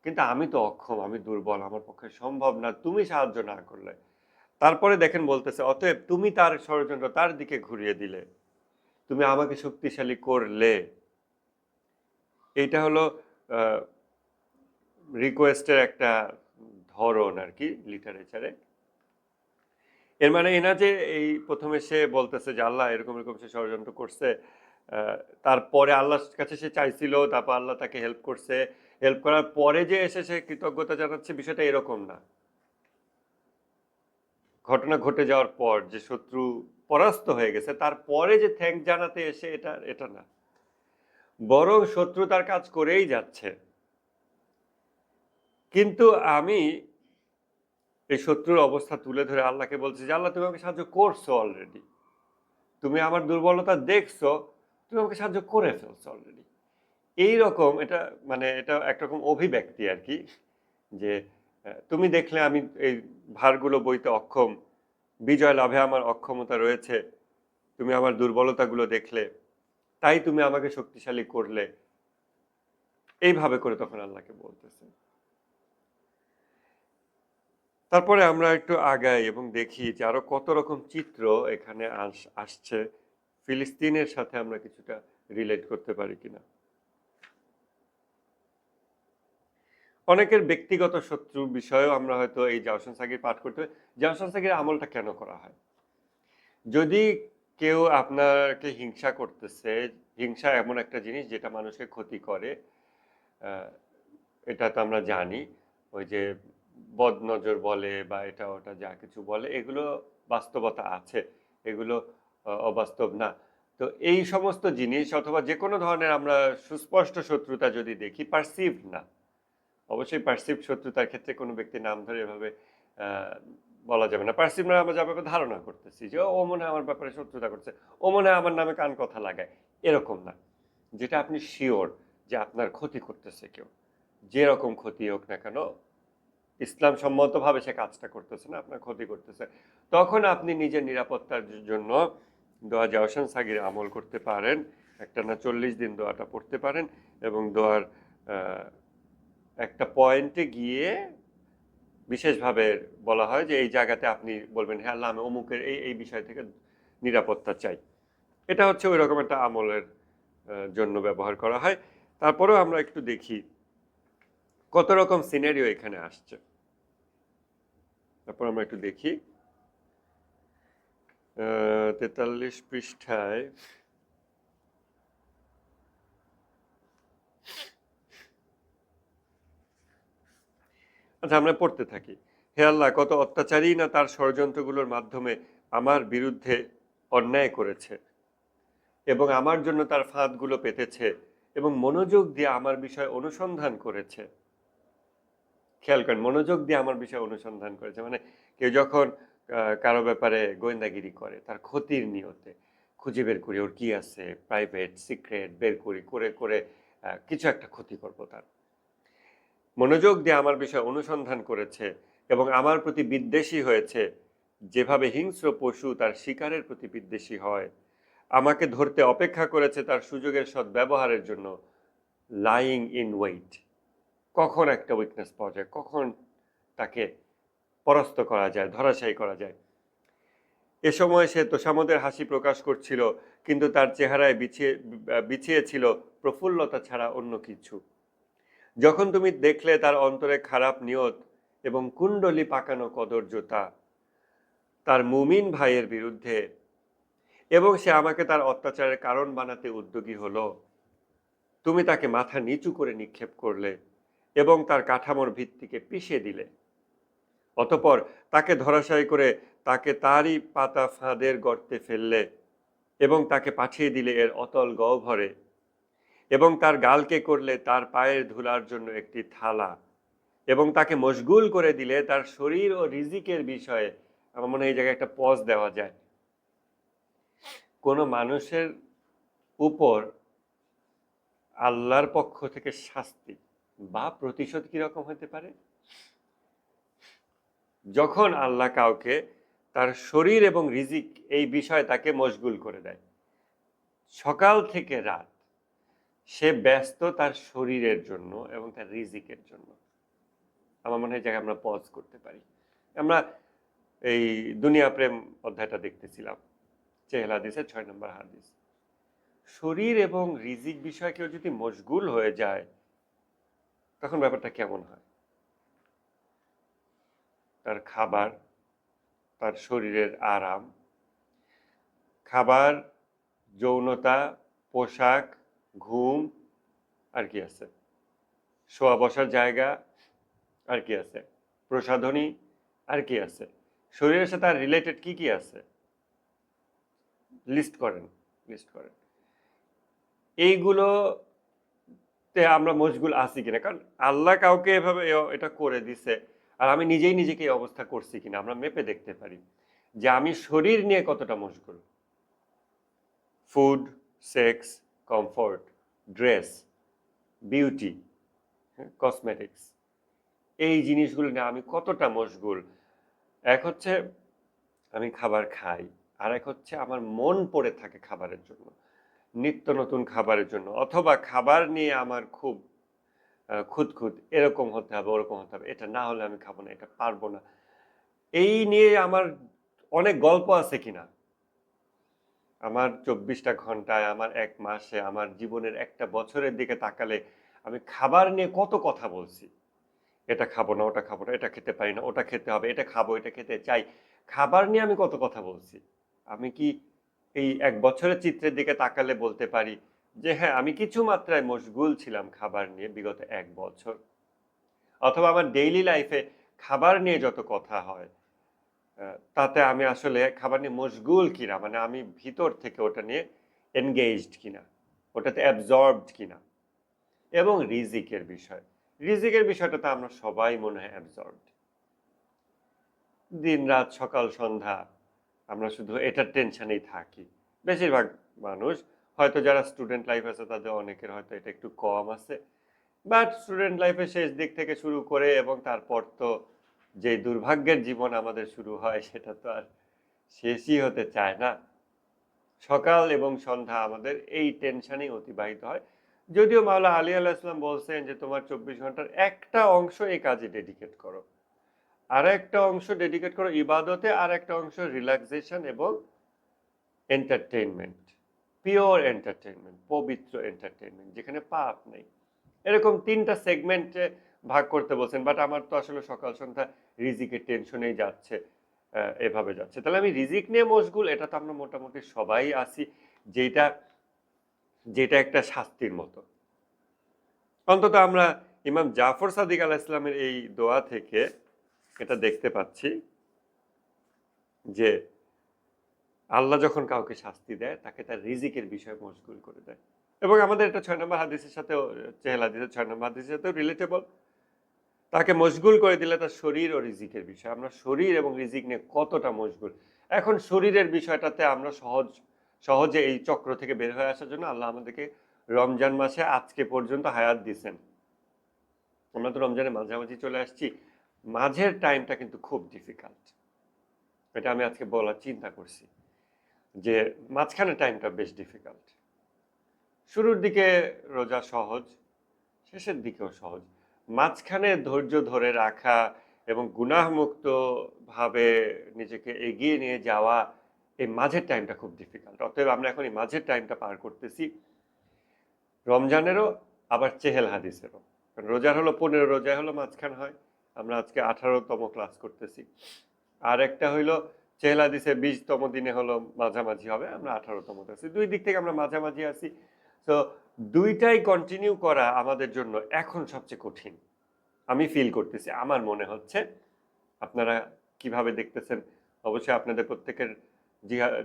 Speaker 1: কিন্তু আমি তো অক্ষম, আমি দুর্বল, আমার পক্ষে সম্ভব না তুমি সাহায্য না করলে। তারপরে দেখেন বলতেছে, অতএব তুমি তার ষড়যন্ত্র তার দিকে ঘুরিয়ে দিলে, তুমি আমাকে শক্তিশালী করলে। এইটা হলো রিকোয়েস্টের একটা ধরন আর কি লিটারেচারে। এর মানে এই না যে এই প্রথমে সে বলতেছে যে আল্লাহ এরকম সে ষড়যন্ত্র করছে, তারপরে আল্লাহর কাছে সে চাইছিল, তারপর আল্লাহ তাকে হেল্প করছে, হেল্প করার পরে যে এসে সে কৃতজ্ঞতা জানাচ্ছে, বিষয়টা এরকম না। ঘটনা ঘটে যাওয়ার পর যে শত্রু পরাস্ত হয়ে গেছে, তারপরে যে থ্যাঙ্ক জানাতে এসে, এটা না, বরং শত্রু তার কাজ করেই যাচ্ছে, কিন্তু আমি এই শত্রুর অবস্থা তুলে ধরে আল্লাহকে বলছি যে আল্লাহ, তুমি আমাকে সাহায্য করছো অলরেডি, তুমি আমার দুর্বলতা দেখছো, তুমি আমাকে সাহায্য করে ফেলছো অলরেডি। এইরকম, এটা মানে এটা একরকম অভিব্যক্তি আর কি, যে তুমি দেখলে আমি এই ভারগুলো বইতে অক্ষম, বিজয় লাভে আমার অক্ষমতা রয়েছে, তুমি আমার দুর্বলতাগুলো দেখলে, তাই তুমি আমাকে শক্তিশালী করলে, এইভাবে করে তখন আল্লাহকে বলতেছে। তারপরে আমরা একটু আগাই এবং দেখি যে আরো কত রকম চিত্র এখানে আসছে, ফিলিস্তিনের সাথে আমরা কিছুটা রিলেট করতে পারি কিনা। অনেকের ব্যক্তিগত শত্রু বিষয়েও আমরা হয়তো এই জাওশান সাগীর পাঠ করতে হয়। জাওশান সাগীর আমলটা কেন করা হয়? যদি কেউ আপনাকে হিংসা করতেছে, হিংসা এমন একটা জিনিস যেটা মানুষকে ক্ষতি করে, আহ, এটা তো আমরা জানি। ওই যে বদনজর বলে বা এটা ওটা যা কিছু বলে, এগুলো বাস্তবতা আছে, এগুলো অবাস্তব না। তো এই সমস্ত জিনিস অথবা যে কোনো ধরনের আমরা সুস্পষ্ট শত্রুতা যদি দেখি, পারসিভড না, অবশ্যই পারসিভ শত্রুতার ক্ষেত্রে কোনো ব্যক্তির নাম ধরে এভাবে আহ, বলা যাবে না। পারসিভ না, আমরা যাভাবে ধারণা করতেছি যে ও মনে হয় আমার ব্যাপারে শত্রুতা করছে, ও মনে হয় আমার নামে কান কথা লাগায়, এরকম না। যেটা আপনি শিওর যে আপনার ক্ষতি করতেছে কেউ, যেরকম ক্ষতি হোক না কেন, ইসলাম সম্মতভাবে সে কাজটা করতেছে না, আপনার ক্ষতি করতেছে, তখন আপনি নিজের নিরাপত্তার জন্য দোয়া জাওশান সাগির আমল করতে পারেন। একটা না 40 দিন দোয়াটা পড়তে পারেন এবং দোয়ার একটা পয়েন্টে গিয়ে বিশেষভাবে বলা হয় যে এই জায়গাতে আপনি বলবেন, হ্যাঁ আল্লাহ আমি অমুকের এই এই বিষয় থেকে নিরাপত্তা চাই। এটা হচ্ছে ওই রকম একটা আমলের জন্য ব্যবহার করা হয়। তারপরেও আমরা একটু দেখি কত রকম সিনারিও এখানে আসছে। তারপর আমরা একটু দেখি 43 পৃষ্ঠায়। আচ্ছা, আমরা পড়তে থাকি। হে আল্লাহ, কত অত্যাচারী না তার ষড়যন্ত্রগুলোর মাধ্যমে আমার বিরুদ্ধে অন্যায় করেছে এবং আমার জন্য তার ফাঁদগুলো পেতেছে এবং মনোযোগ দিয়ে আমার বিষয় অনুসন্ধান করেছে। খেয়াল করেন, মনোযোগ দিয়ে আমার বিষয় অনুসন্ধান করেছে মানে কেউ যখন কারো ব্যাপারে গোয়েন্দাগিরি করে তার ক্ষতির নিয়তে, খুঁজে বের করি ওর কি আছে, প্রাইভেট সিক্রেট বের করি, করে করে কিছু একটা ক্ষতি করবো তার, মনোযোগ দিয়ে আমার বিষয় অনুসন্ধান করেছে এবং আমার প্রতি বিদ্বেষী হয়েছে, যেভাবে হিংস্র পশু তার শিকারের প্রতি বিদ্বেষী হয়। আমাকে ধরতে অপেক্ষা করেছে তার সুযোগের সদ্ব্যবহারের জন্য, লাইং ইন ওয়েট, কখন একটা উইকনেস পাওয়া যায়, কখন তাকে পরাস্ত করা যায়, ধরাশায়ী করা যায়। এ সময় সে তোষামোদের হাসি প্রকাশ করছিল, কিন্তু তার চেহারায় বিছিয়ে ছিল প্রফুল্লতা ছাড়া অন্য কিছু। যখন তুমি দেখলে তার অন্তরে খারাপ নিয়ত এবং কুণ্ডলি পাকানো কদর্যতা তার মুমিন ভাইয়ের বিরুদ্ধে, এবং সে আমাকে তার অত্যাচারের কারণ বানাতে উদ্যোগী হলো, তুমি তাকে মাথা নিচু করে নিক্ষেপ করলে এবং তার কাঠামোর ভিত্তিকে পিষে দিলে। অতঃপর তাকে ধরাশায়ী করে তাকে তারই পাতা ফাঁদের গর্তে ফেললে এবং তাকে পাঠিয়ে দিলে এর অতল গহ্বরে, এবং তার গালকে করলে তার পায়ের ধুলার জন্য একটি থালা, এবং তাকে মশগুল করে দিলে তার শরীর ও রিজিকের বিষয়ে। আমার মনে হয় এই জায়গায় একটা পজ দেওয়া যায়। কোনো মানুষের উপর আল্লাহর পক্ষ থেকে শাস্তি বা প্রতিশোধ কিরকম হতে পারে? যখন আল্লাহ কাউকে তার শরীর এবং রিজিক এই বিষয়ে তাকে মশগুল করে দেয়, সকাল থেকে রাত সে ব্যস্ত তার শরীরের জন্য এবং তার রিজিকের জন্য। আমার মনে হয় জায়গায় আমরা পজ করতে পারি। আমরা এই দুনিয়া প্রেম অধ্যায়টা দেখতেছিলাম, চেহেল হাদিসের 6 নম্বর হাদিস। শরীর এবং রিজিক বিষয়ে কেউ যদি মশগুল হয়ে যায় তখন ব্যাপারটা কেমন হয়? তার খাবার, তার শরীরের আরাম, খাবার, যৌনতা, পোশাক, ঘুম, আর কি আছে, শোয়া বসার জায়গা, আর কি আছে, প্রসাধনী, আর কি আছে, শরীরের সাথে আর রিলেটেড কি কি আছে, লিস্ট করেন, লিস্ট করেন। এইগুলোতে আমরা মশগুল আছি কিনা, কারণ আল্লাহ কাউকে এভাবে এটা করে দিছে, আর আমি নিজেই নিজেকে এই অবস্থা করছি কিনা আমরা মেপে দেখতে পারি যে আমি শরীর নিয়ে কতটা মশগুল। Food, sex, comfort, dress, beauty, cosmetics, এই জিনিসগুলো নিয়ে আমি কতটা মশগুল। এক হচ্ছে আমি খাবার খাই, আর এক হচ্ছে আমার মন পড়ে থাকে খাবারের জন্য, নিত্য নতুন খাবারের জন্য, অথবা খাবার নিয়ে আমার খুব খুঁতখুঁত, এরকম হতে হবে, ওরকম হতে হবে, এটা না হলে আমি খাবো না, এটা পারবো না। এই নিয়ে আমার অনেক গল্প আছে কিনা, আমার 24টা ঘন্টায়, আমার 1 মাসে, আমার জীবনের একটা বছরের দিকে তাকালে আমি খাবার নিয়ে কত কথা বলছি। এটা খাবো না, ওটা খাবো না, এটা খেতে পারি না, ওটা খেতে হবে, এটা খাবো, এটা খেতে চাই। খাবার নিয়ে আমি কত কথা বলছি। আমি কি এই ১ বছরের চিত্রের দিকে তাকালে বলতে পারি যে হ্যাঁ, আমি কিছু মাত্রায় মশগুল ছিলাম খাবার নিয়ে বিগত ১ বছর। অথবা আমার ডেইলি লাইফে খাবার নিয়ে যত কথা হয়, তাতে আমি আসলে খাবার নিয়ে মশগুল কিনা, মানে আমি ভিতর থেকে ওটা নিয়ে এনগেজড কিনা, ওটাতে অ্যাবসর্বড কিনা। এবং রিজিকের বিষয়। রিজিকের বিষয়টা তো আমরা সবাই মনে হয় অ্যাবসর্বড। দিন-রাত, সকাল-সন্ধ্যা আমরা শুধু এটার টেনশনেই থাকি। বেশিরভাগ মানুষ, হয়তো যারা স্টুডেন্ট লাইফ আছে তাদের অনেকের হয়তো এটা একটু কম আছে। বাট স্টুডেন্ট লাইফের শেষ দিক থেকে শুরু করে এবং তারপর তো যে দুর্ভাগ্যের জীবন আমাদের শুরু হয় সেটা তো আর শেষই হতে চায় না। সকাল এবং সন্ধ্যা আমাদের এই টেনশনেই অতিবাহিত হয়। যদিও মাওলা আলী আলাইহিস সালাম বলছেন যে তোমার ২৪ ঘন্টার একটা অংশ এই কাজে ডেডিকেট করো। আরেকটা অংশ ডেডিকেট করো ইবাদতে, আরেকটা অংশ রিল্যাক্সেশন এবং এন্টারটেইনমেন্ট। পিওর এন্টারটেইনমেন্ট, পবিত্র এন্টারটেইনমেন্ট যেখানে পাপ নেই। এরকম ৩ টা সেগমেন্টে ভাগ করতে বলছেন। বাট আমার তো আসলে সকাল সন্ধ্যা রিজিকের টেনশনেই যাচ্ছে। এভাবে যাচ্ছে। তাহলে আমি রিজিক নিয়ে মশগুল, এটা তো আমরা মোটামুটি সবাই আছি। যেটা যেটা একটা শাস্তির মতো। অন্তত আমরা ইমাম জাফর সাদিক আলাইহিস সালামের এই দোয়া থেকে এটা দেখতে পাচ্ছি যে আল্লাহ যখন কাউকে শাস্তি দেয় তাকে তার রিজিকের বিষয়ে মশগুল করে দেয়। এবং আমাদের এটা ৬ নম্বর হাদিসের সাথেও, চেহেল হাদিসের ৬ নম্বর হাদিসের সাথেও রিলেটেবল। তাকে মশগুল করে দিলে তার শরীর ও রিজিকের বিষয়। আমরা শরীর এবং রিজিক নিয়ে কতটা মশগুল। এখন শরীরের বিষয়টাতে আমরা সহজে এই চক্র থেকে বের হয়ে আসার জন্য আল্লাহ আমাদেরকে রমজান মাসে আজকে পর্যন্ত হায়াত দিছেন। আমরা তো রমজানের মাঝামাঝি চলে আসছি। মাঝের টাইমটা কিন্তু খুব ডিফিকাল্ট। এটা আমি আজকে বলার চিন্তা করছি। যে মাঝখানের টাইমটা বেশ ডিফিকাল্ট। শুরুর দিকে রোজা সহজ, শেষের দিকেও সহজ। মাঝখানে ধৈর্য ধরে রাখা এবং গুনাহমুক্ত ভাবে নিজেকে এগিয়ে নিয়ে যাওয়া, এই মাঝের টাইমটা খুব ডিফিকাল্ট। অতএব আমরা এখন এই মাঝের টাইমটা পার করতেছি রমজানেরও, আবার চেহেল হাদিসেরও। কারণ রোজার হলো ১৫ রোজায় হলো মাঝখান হয়। আমরা আজকে ১৮তম ক্লাস করতেছি। আর একটা হইল চেহেল হাদিসের ২০তম দিনে হলো মাঝামাঝি হবে, আমরা ১৮তম আছি। ২ দিক থেকে আমরা মাঝামাঝি আছি। তো ২ টাই কন্টিনিউ করা আমাদের জন্য এখন সবচেয়ে কঠিন। আমি ফিল করতেছি, আমার মনে হচ্ছে। আপনারা কিভাবে দেখতেছেন? অবশ্যই আপনাদের প্রত্যেকের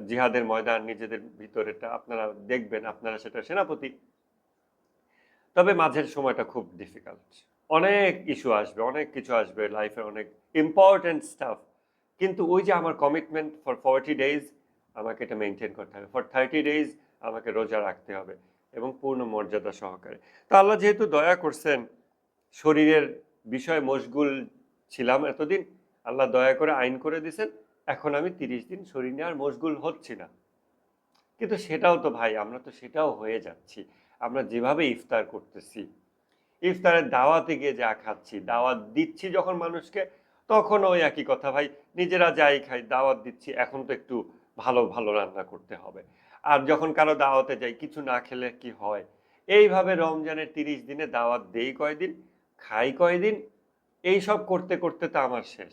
Speaker 1: জিহাদের ময়দান নিজেদের ভিতরেরটা আপনারা দেখবেন, আপনারা সেটা সেনাপতি। তবে মাঝের সময়টা খুব ডিফিকাল্ট। অনেক ইস্যু আসবে, অনেক কিছু আসবে লাইফে, অনেক ইম্পর্টেন্ট স্টাফ। কিন্তু ওই যে আমার কমিটমেন্ট ফর 40 ডেজ, আমাকে এটা মেনটেন করতে হবে। ফর 30 ডেজ আমাকে রোজা রাখতে হবে এবং পূর্ণ মর্যাদা সহকারে। তো আল্লাহ যেহেতু দয়া করছেন, শরীরের বিষয়ে মশগুল ছিলাম এতদিন, আল্লাহ দয়া করে আইন করে দিয়েছেন, এখন আমি 30 দিন শরীর নিয়ে আর মশগুল হচ্ছি না। কিন্তু সেটাও তো ভাই, আমরা তো সেটাও হয়ে যাচ্ছি। আমরা যেভাবে ইফতার করতেছি, ইফতারের দাওয়াতে গিয়ে যা খাচ্ছি, দাওয়াত দিচ্ছি যখন মানুষকে, তখন ওই একই কথা ভাই, নিজেরা যাই খাই, দাওয়াত দিচ্ছি, এখন তো একটু ভালো ভালো রান্না করতে হবে। আর যখন কারো দাওয়াতে যাই, কিছু না খেলে কি হয়? এইভাবে রমজানের 30 দিনে দাওয়াত দেই কয়দিন, খাই কয়দিন, এইসব করতে করতে তো আমার শেষ।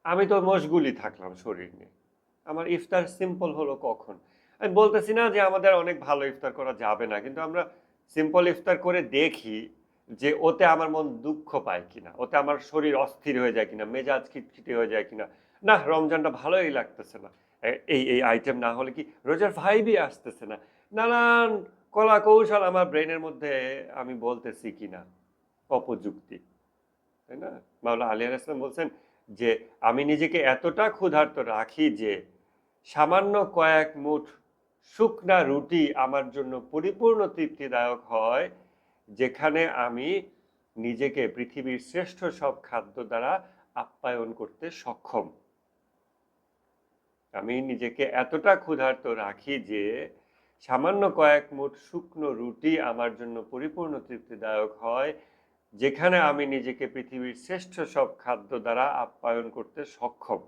Speaker 1: আমি তো মশগুলই থাকলাম শরীর নিয়ে। আমার ইফতার সিম্পল হলো কখন? আমি বলতেছি না যে আমাদের অনেক ভালো ইফতার করা যাবে না, কিন্তু আমরা সিম্পল ইফতার করে দেখি যে ওতে আমার মন দুঃখ পায় কিনা, ওতে আমার শরীর অস্থির হয়ে যায় কিনা, মেজাজ খিটখিটে হয়ে যায় কিনা। না, রমজানটা ভালোই লাগতেছে না, এই আইটেম না হলে কি রোজার ভাইবই আসতেছে না। নানান কলা কৌশল আমার ব্রেনের মধ্যে আমি বলতেছি কিনা, অপযুক্তি, তাই না? মাওলা আলী আলাইহিস সালাম বলছেন যে আমি নিজেকে এতটা ক্ষুধার্ত রাখি যে সামান্য কয়েক মুঠ শুকনা রুটি আমার জন্য পরিপূর্ণ তৃপ্তিদায়ক হয়, যেখানে আমি নিজেকে পৃথিবীর শ্রেষ্ঠ সব খাদ্য দ্বারা আপ্যায়ন করতে সক্ষম। আমি নিজেকে এতটা ক্ষুধার্ত রাখি যে সামান্য কয়েক মুঠ শুকনো রুটি আমার জন্য পরিপূর্ণ তৃপ্তিদায়ক হয়, যেখানে আমি নিজেকে পৃথিবীর শ্রেষ্ঠ সব খাদ্য দ্বারা আপ্যায়ন করতে সক্ষম।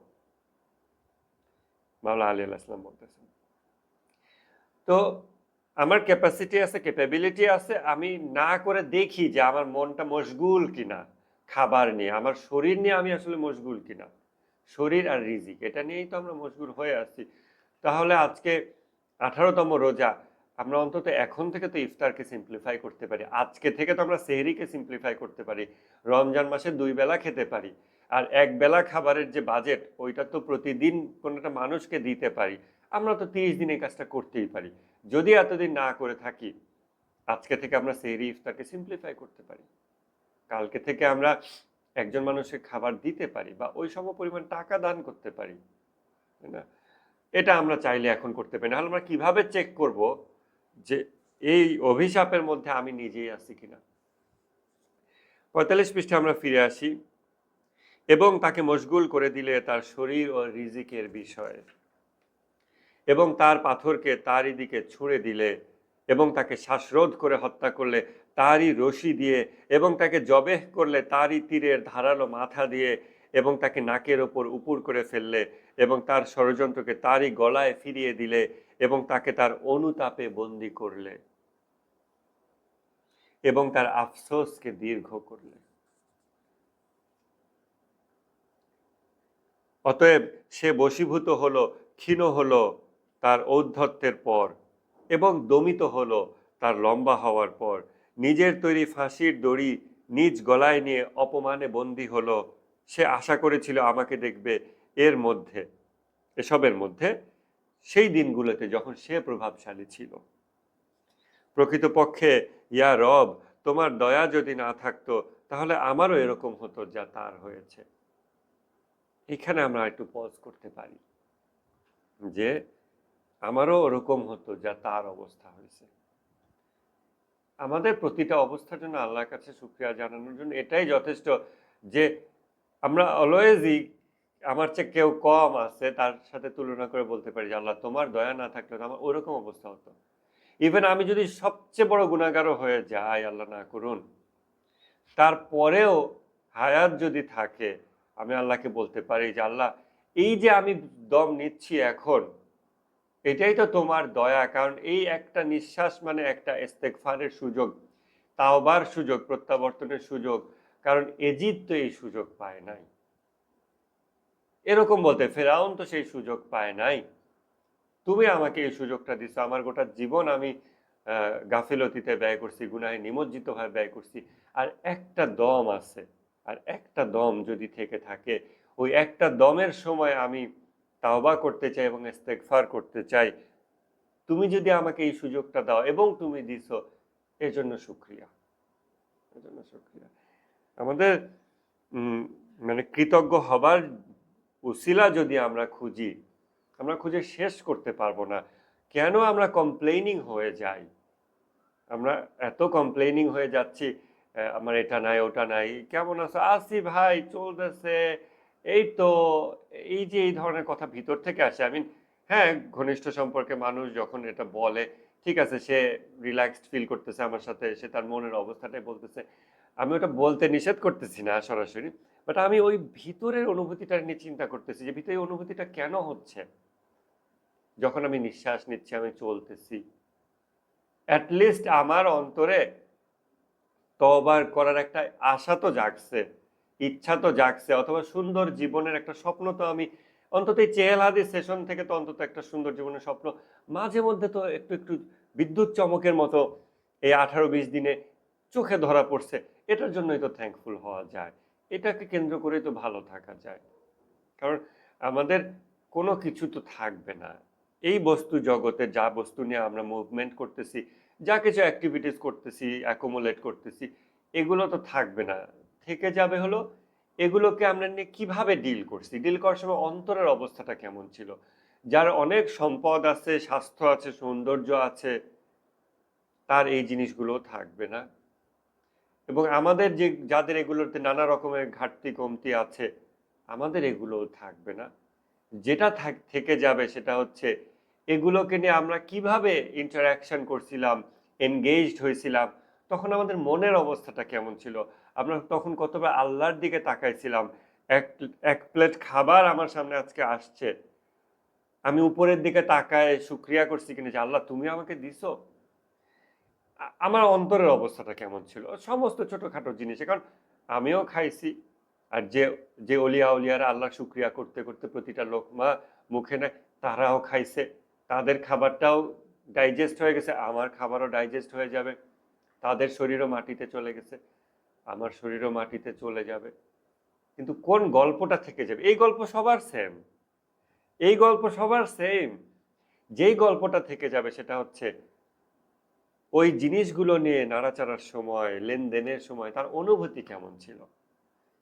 Speaker 1: মাওলা আলী আলাইহিস সালাম বলতেছেন। তো আমার ক্যাপাসিটি আছে, ক্যাপাবিলিটি আছে, আমি না করে দেখি যে আমার মনটা মশগুল কিনা, খাবার নিয়ে, আমার শরীর নিয়ে আমি আসলে মশগুল কিনা। শরীর আর রিজিক এটা নিয়েই তো আমরা মশগুল হয়ে আছি। তাহলে আজকে 18তম রোজা, আমরা অন্তত এখন থেকে তো ইফতারকে সিম্পলিফাই করতে পারি। আজকে থেকে তো আমরা সেহরিকে সিম্পলিফাই করতে পারি। রমজান মাসে 2 বেলা খেতে পারি। আর 1 বেলা খাবারের যে বাজেট, ওইটা তো প্রতিদিন কোনো একটা মানুষকে দিতে পারি। আমরা তো 30 দিন এই কাজটা করতেই পারি। যদি এতদিন না করে থাকি, আজকে থেকে আমরা সেহরি ইফতারকে সিম্পলিফাই করতে পারি। কালকে থেকে আমরা একজন মানুষকে খাবার দিতে পারি বা ওই সমপরিমাণ টাকা দান করতে পারি, তাই না? এটা আমরা চাইলে এখন করতে পারি। নাহলে আমরা কিভাবে চেক করব যে এই অভিশাপের মধ্যে আমি নিজেই আছি কিনা? 45 পৃষ্ঠায় আমরা ফিরে আসি। এবং তাকে মশগুল করে দিলে তার শরীর ও রিজিকের বিষয়ে, এবং তার পাথরকে তারই দিকে ছুঁড়ে দিলে, এবং তাকে শ্বাসরোধ করে হত্যা করলে তারই রশি দিয়ে, এবং তাকে জবেহ করলে তারই তীরের ধারালো মাথা দিয়ে, এবং তাকে নাকের ওপর উপুর করে ফেললে, এবং তার ষড়যন্ত্রকে তারই গলায় ফিরিয়ে দিলে, এবং তাকে তার অনুতাপে বন্দী করলে, এবং তার আফসোসকে দীর্ঘ করলে। অতএব সে বশীভূত হলো, ক্ষীণ হলো তার ঔদ্ধত্যের পর, এবং দমিত হলো তার লম্বা হওয়ার পর। নিজের তৈরি ফাঁসির দড়ি নিজ গলায় নিয়ে অপমানে বন্দী হলো। সে আশা করেছিল আমাকে দেখবে এসবের মধ্যে, সেই দিনগুলোতে যখন সে প্রভাবশালী ছিল। প্রকৃতপক্ষে ইয়া রব, তোমার দয়া যদি না থাকতো, তাহলে আমারও এরকম হতো যা তার হয়েছে। এখানে আমরা একটু পজ করতে পারি যে আমারও ওরকম হতো যা তার অবস্থা হয়েছে। আমাদের প্রতিটা অবস্থার জন্য আল্লাহর কাছে শুকরিয়া জানানোর জন্য এটাই যথেষ্ট যে আমরা অলওয়েজই আমার চেয়ে কেউ কম আছে তার সাথে তুলনা করে বলতে পারি যে আল্লাহ তোমার দয়া না থাকলে তো আমার ওরকম অবস্থা হতো। ইভেন আমি যদি সবচেয়ে বড় গুনাহগারও হয়ে যাই, আল্লাহ না করুন, তারপরেও হায়াত যদি থাকে, আমি আল্লাহকে বলতে পারি যে আল্লাহ, এই যে আমি দম নিচ্ছি এখন, এটাই তো তোমার দয়া। কারণ এই একটা নিঃশ্বাস মানে একটা ইস্তেগফারের সুযোগ, তাওবার সুযোগ, প্রত্যাবর্তনের সুযোগ। কারণ এজিদ তো এই সুযোগ পায় নাই। এরকম বলতে ফেরাউন তো সেই সুযোগ পায় নাই। তুমি আমাকে এই সুযোগটা দিছো। আমার গোটা জীবন আমি গাফিলতিতে ব্যয় করছি, গুনাহে নিমজ্জিত ভাবে ব্যয় করছি। আর একটা দম আছে, আর একটা দম যদি থেকে থাকে, ওই একটা দমের সময় আমি তাওবা করতে চাই এবং ইস্তেগফার করতে চাই। তুমি যদি আমাকে এই সুযোগটা দাও এবং তুমি দিছো, এর জন্য শুকরিয়া, এর জন্য শুকরিয়া। আমাদের মানে কৃতজ্ঞ হবার উসিলা যদি আমরা খুঁজি, আমরা খুঁজে শেষ করতে পারবো না। কেন আমরা কমপ্লেইনিং হয়ে যাই? আমরা এত কমপ্লেইনিং হয়ে যাচ্ছি, আমার এটা নাই, ওটা নাই। কেমন আছো? আছি ভাই, চলতেছে। এই তো, এই যে এই ধরনের কথা ভিতর থেকে আসে। হ্যাঁ, ঘনিষ্ঠ সম্পর্কে মানুষ যখন এটা বলে, ঠিক আছে, সে রিল্যাক্সড ফিল করতেছে আমার সাথে, সে তার মনের অবস্থাটাই বলতেছে। আমি ওটা বলতে নিষেধ করতেছি না সরাসরি। বাট আমি ওই ভিতরের অনুভূতিটা নিয়ে চিন্তা করতেছি যে ভিতরে অনুভূতিটা কেন হচ্ছে? যখন আমি নিঃশ্বাস নিচ্ছি, আমি চলতেছি, অ্যাটলিস্ট আমার অন্তরে তওবা করার একটা আশা তো জাগছে, ইচ্ছা তো জাগছে, অথবা সুন্দর জীবনের একটা স্বপ্ন তো আমি অন্তত এই চেহেল হাদিস সেশন থেকে তো অন্তত একটা সুন্দর জীবনের স্বপ্ন মাঝে মধ্যে তো একটু একটু বিদ্যুৎ চমকের মতো এই 18-20 দিনে চোখে ধরা পড়ছে। এটার জন্যই তো থ্যাঙ্কফুল হওয়া যায়। এটাকে কেন্দ্র করেই তো ভালো থাকা যায়। কারণ আমাদের কোনো কিছু তো থাকবে না। এই বস্তু জগতে যা বস্তু নিয়ে আমরা মুভমেন্ট করতেছি, যা কিছু অ্যাক্টিভিটিস করতেছি, অ্যাকুমুলেট করতেছি, এগুলো তো থাকবে না। থেকে যাবে হলো এগুলোকে আমরা নিয়ে কিভাবে ডিল করছি। ডিল করার সময় অন্তরের অবস্থাটা কেমন ছিল। যার অনেক সম্পদ আছে, স্বাস্থ্য আছে, সৌন্দর্য আছে, তার এই জিনিসগুলো থাকবে না। এবং আমাদের যাদের এগুলোতে নানা রকমের ঘাটতি কমতি আছে, আমাদের এগুলোও থাকবে না। যেটা থেকে যাবে সেটা হচ্ছে এগুলোকে নিয়ে আমরা কিভাবে ইন্টারাকশন করছিলাম, এনগেজড হয়েছিলাম, তখন আমাদের মনের অবস্থাটা কেমন ছিল, আমরা তখন কতবার আল্লাহর দিকে তাকাইছিলাম। এক এক প্লেট খাবার আমার সামনে আজকে আসছে, আমি উপরের দিকে তাকায় শুক্রিয়া করছি কিনা যে আল্লাহ তুমি আমাকে দিছো। আমার অন্তরের অবস্থাটা কেমন ছিল, সমস্ত ছোটখাটো জিনিস। কারণ আমিও খাইছি, আর যে যে অলিয়া উলিয়ারা আল্লাহর শুকরিয়া করতে করতে প্রতিটা লোকমা মুখে নেয় তারাও খাইছে, তাদের খাবারটাও ডাইজেস্ট হয়ে গেছে, আমার খাবারও ডাইজেস্ট হয়ে যাবে, তাদের শরীরও মাটিতে চলে গেছে, আমার শরীরও মাটিতে চলে যাবে। কিন্তু কোন গল্পটা থেকে যাবে? এই গল্প সবার সেম, এই গল্প সবার সেম। যেই গল্পটা থেকে যাবে সেটা হচ্ছে ওই জিনিসগুলো নিয়ে নাড়াচাড়ার সময়, লেনদেনের সময় তার অনুভূতি কেমন ছিল,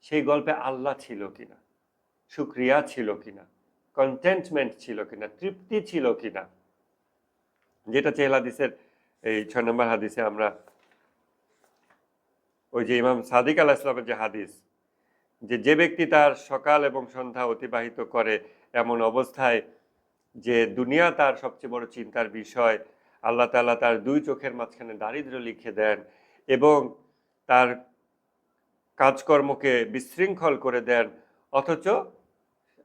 Speaker 1: সেই গল্পে আল্লাহ ছিল কিনা, শুকরিয়া ছিল কিনা, কন্টেন্টমেন্ট ছিল কিনা, তৃপ্তি ছিল কিনা। যেটা চেহেল হাদিসের এই 6 নম্বর হাদিসে আমরা ওই যে ইমাম সাদিক আলাইহিস সালামের যে হাদিস, যে যে ব্যক্তি তার সকাল এবং সন্ধ্যা অতিবাহিত করে এমন অবস্থায় যে দুনিয়া তার সবচেয়ে বড় চিন্তার বিষয়, আল্লাহ তাআলা তার দুই চোখের মাঝখানে দারিদ্র্য লিখে দেন এবং তার কাজকর্মকে বিশৃঙ্খল করে দেন, অথচ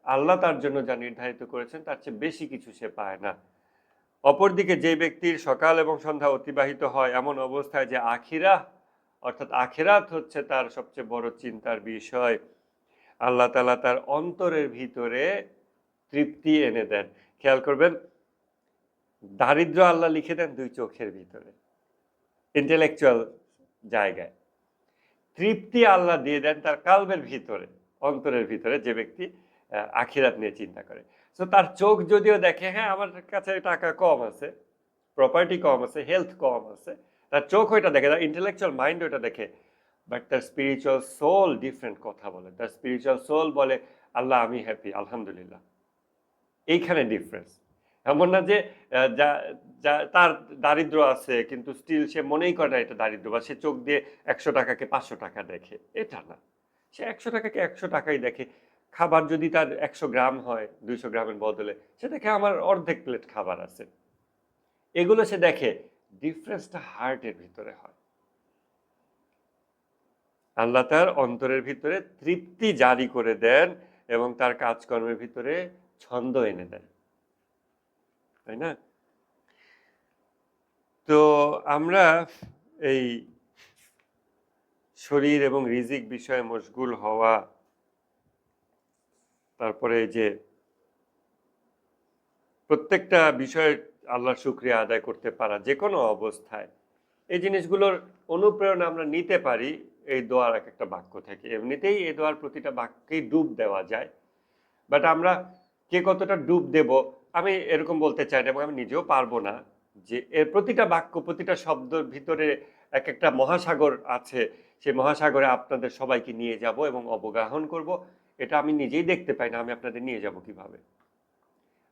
Speaker 1: আল্লাহ তার জন্য যা নির্ধারিত করেছেন তার চেয়ে বেশি কিছু সে পায় না। অপরদিকে যে ব্যক্তির সকাল এবং সন্ধ্যা অতিবাহিত হয় এমন অবস্থায় যে আখিরাহ অর্থাৎ আখিরাত হচ্ছে তার সবচেয়ে বড় চিন্তার বিষয়, আল্লাহ তাআলা তার অন্তরের ভিতরে তৃপ্তি এনে দেন। খেয়াল করবেন, দারিদ্র্য আল্লাহ লিখে দেন দুই চোখের ভিতরে, ইন্টেলেকচুয়াল জায়গায়। তৃপ্তি আল্লাহ দিয়ে দেন তার কালবের ভিতরে, অন্তরের ভিতরে, যে ব্যক্তি আখিরাত নিয়ে চিন্তা করে। তো তার চোখ যদিও দেখে হ্যাঁ আমার কাছে টাকা কম আছে, প্রপার্টি কম আছে, হেলথ কম আছে, তার চোখ ওইটা দেখে, তার ইন্টেলেকচুয়াল মাইন্ড ওইটা দেখে, বাট তার স্পিরিচুয়াল সোল ডিফারেন্ট কথা বলে। তার স্পিরিচুয়াল সোল বলে আল্লাহ আমি হ্যাপি, আলহামদুলিল্লাহ। এইখানে ডিফারেন্স। এমন না যে তার দারিদ্র আছে কিন্তু স্টিল সে মনেই করে না এটা দারিদ্র, বা সে চোখ দিয়ে 100 টাকাকে 500 টাকা দেখে, এটা না। সে 100 টাকাকে 100 টাকাই দেখে। খাবার যদি তার 100 গ্রাম হয় 200 গ্রামের বদলে, সে দেখে আমার অর্ধেক প্লেট খাবার আছে। এগুলো সে দেখে, ডিফারেন্সটা হার্টের ভিতরে হয়। আল্লাহ তার অন্তরের ভিতরে তৃপ্তি জারি করে দেন এবং তার কাজকর্মের ভিতরে ছন্দ এনে দেন, তাই না? তো আমরা এই শরীর এবং রিজিক বিষয়ে মশগুল হওয়া, তারপরে যে প্রত্যেকটা বিষয়ে আল্লাহর শুকরিয়া আদায় করতে পারা যে কোনো অবস্থায়, এই জিনিসগুলোর অনুপ্রেরণা আমরা নিতে পারি এই দোয়ার এক একটা বাক্য থেকে। এমনিতেই এই দোয়ার প্রতিটা বাক্যেই ডুব দেওয়া যায়, বাট আমরা কে কতটা ডুব দেব আমি এরকম বলতে চাই না, এবং আমি নিজেও পারবো না যে এর প্রতিটা বাক্য প্রতিটা শব্দের ভিতরে এক একটা মহাসাগর আছে, সেই মহাসাগরে আপনাদের সবাইকে নিয়ে যাব এবং অবগাহন করব। এটা আমি নিজেই দেখতে পাই না, আমি আপনাদের নিয়ে যাব কিভাবে?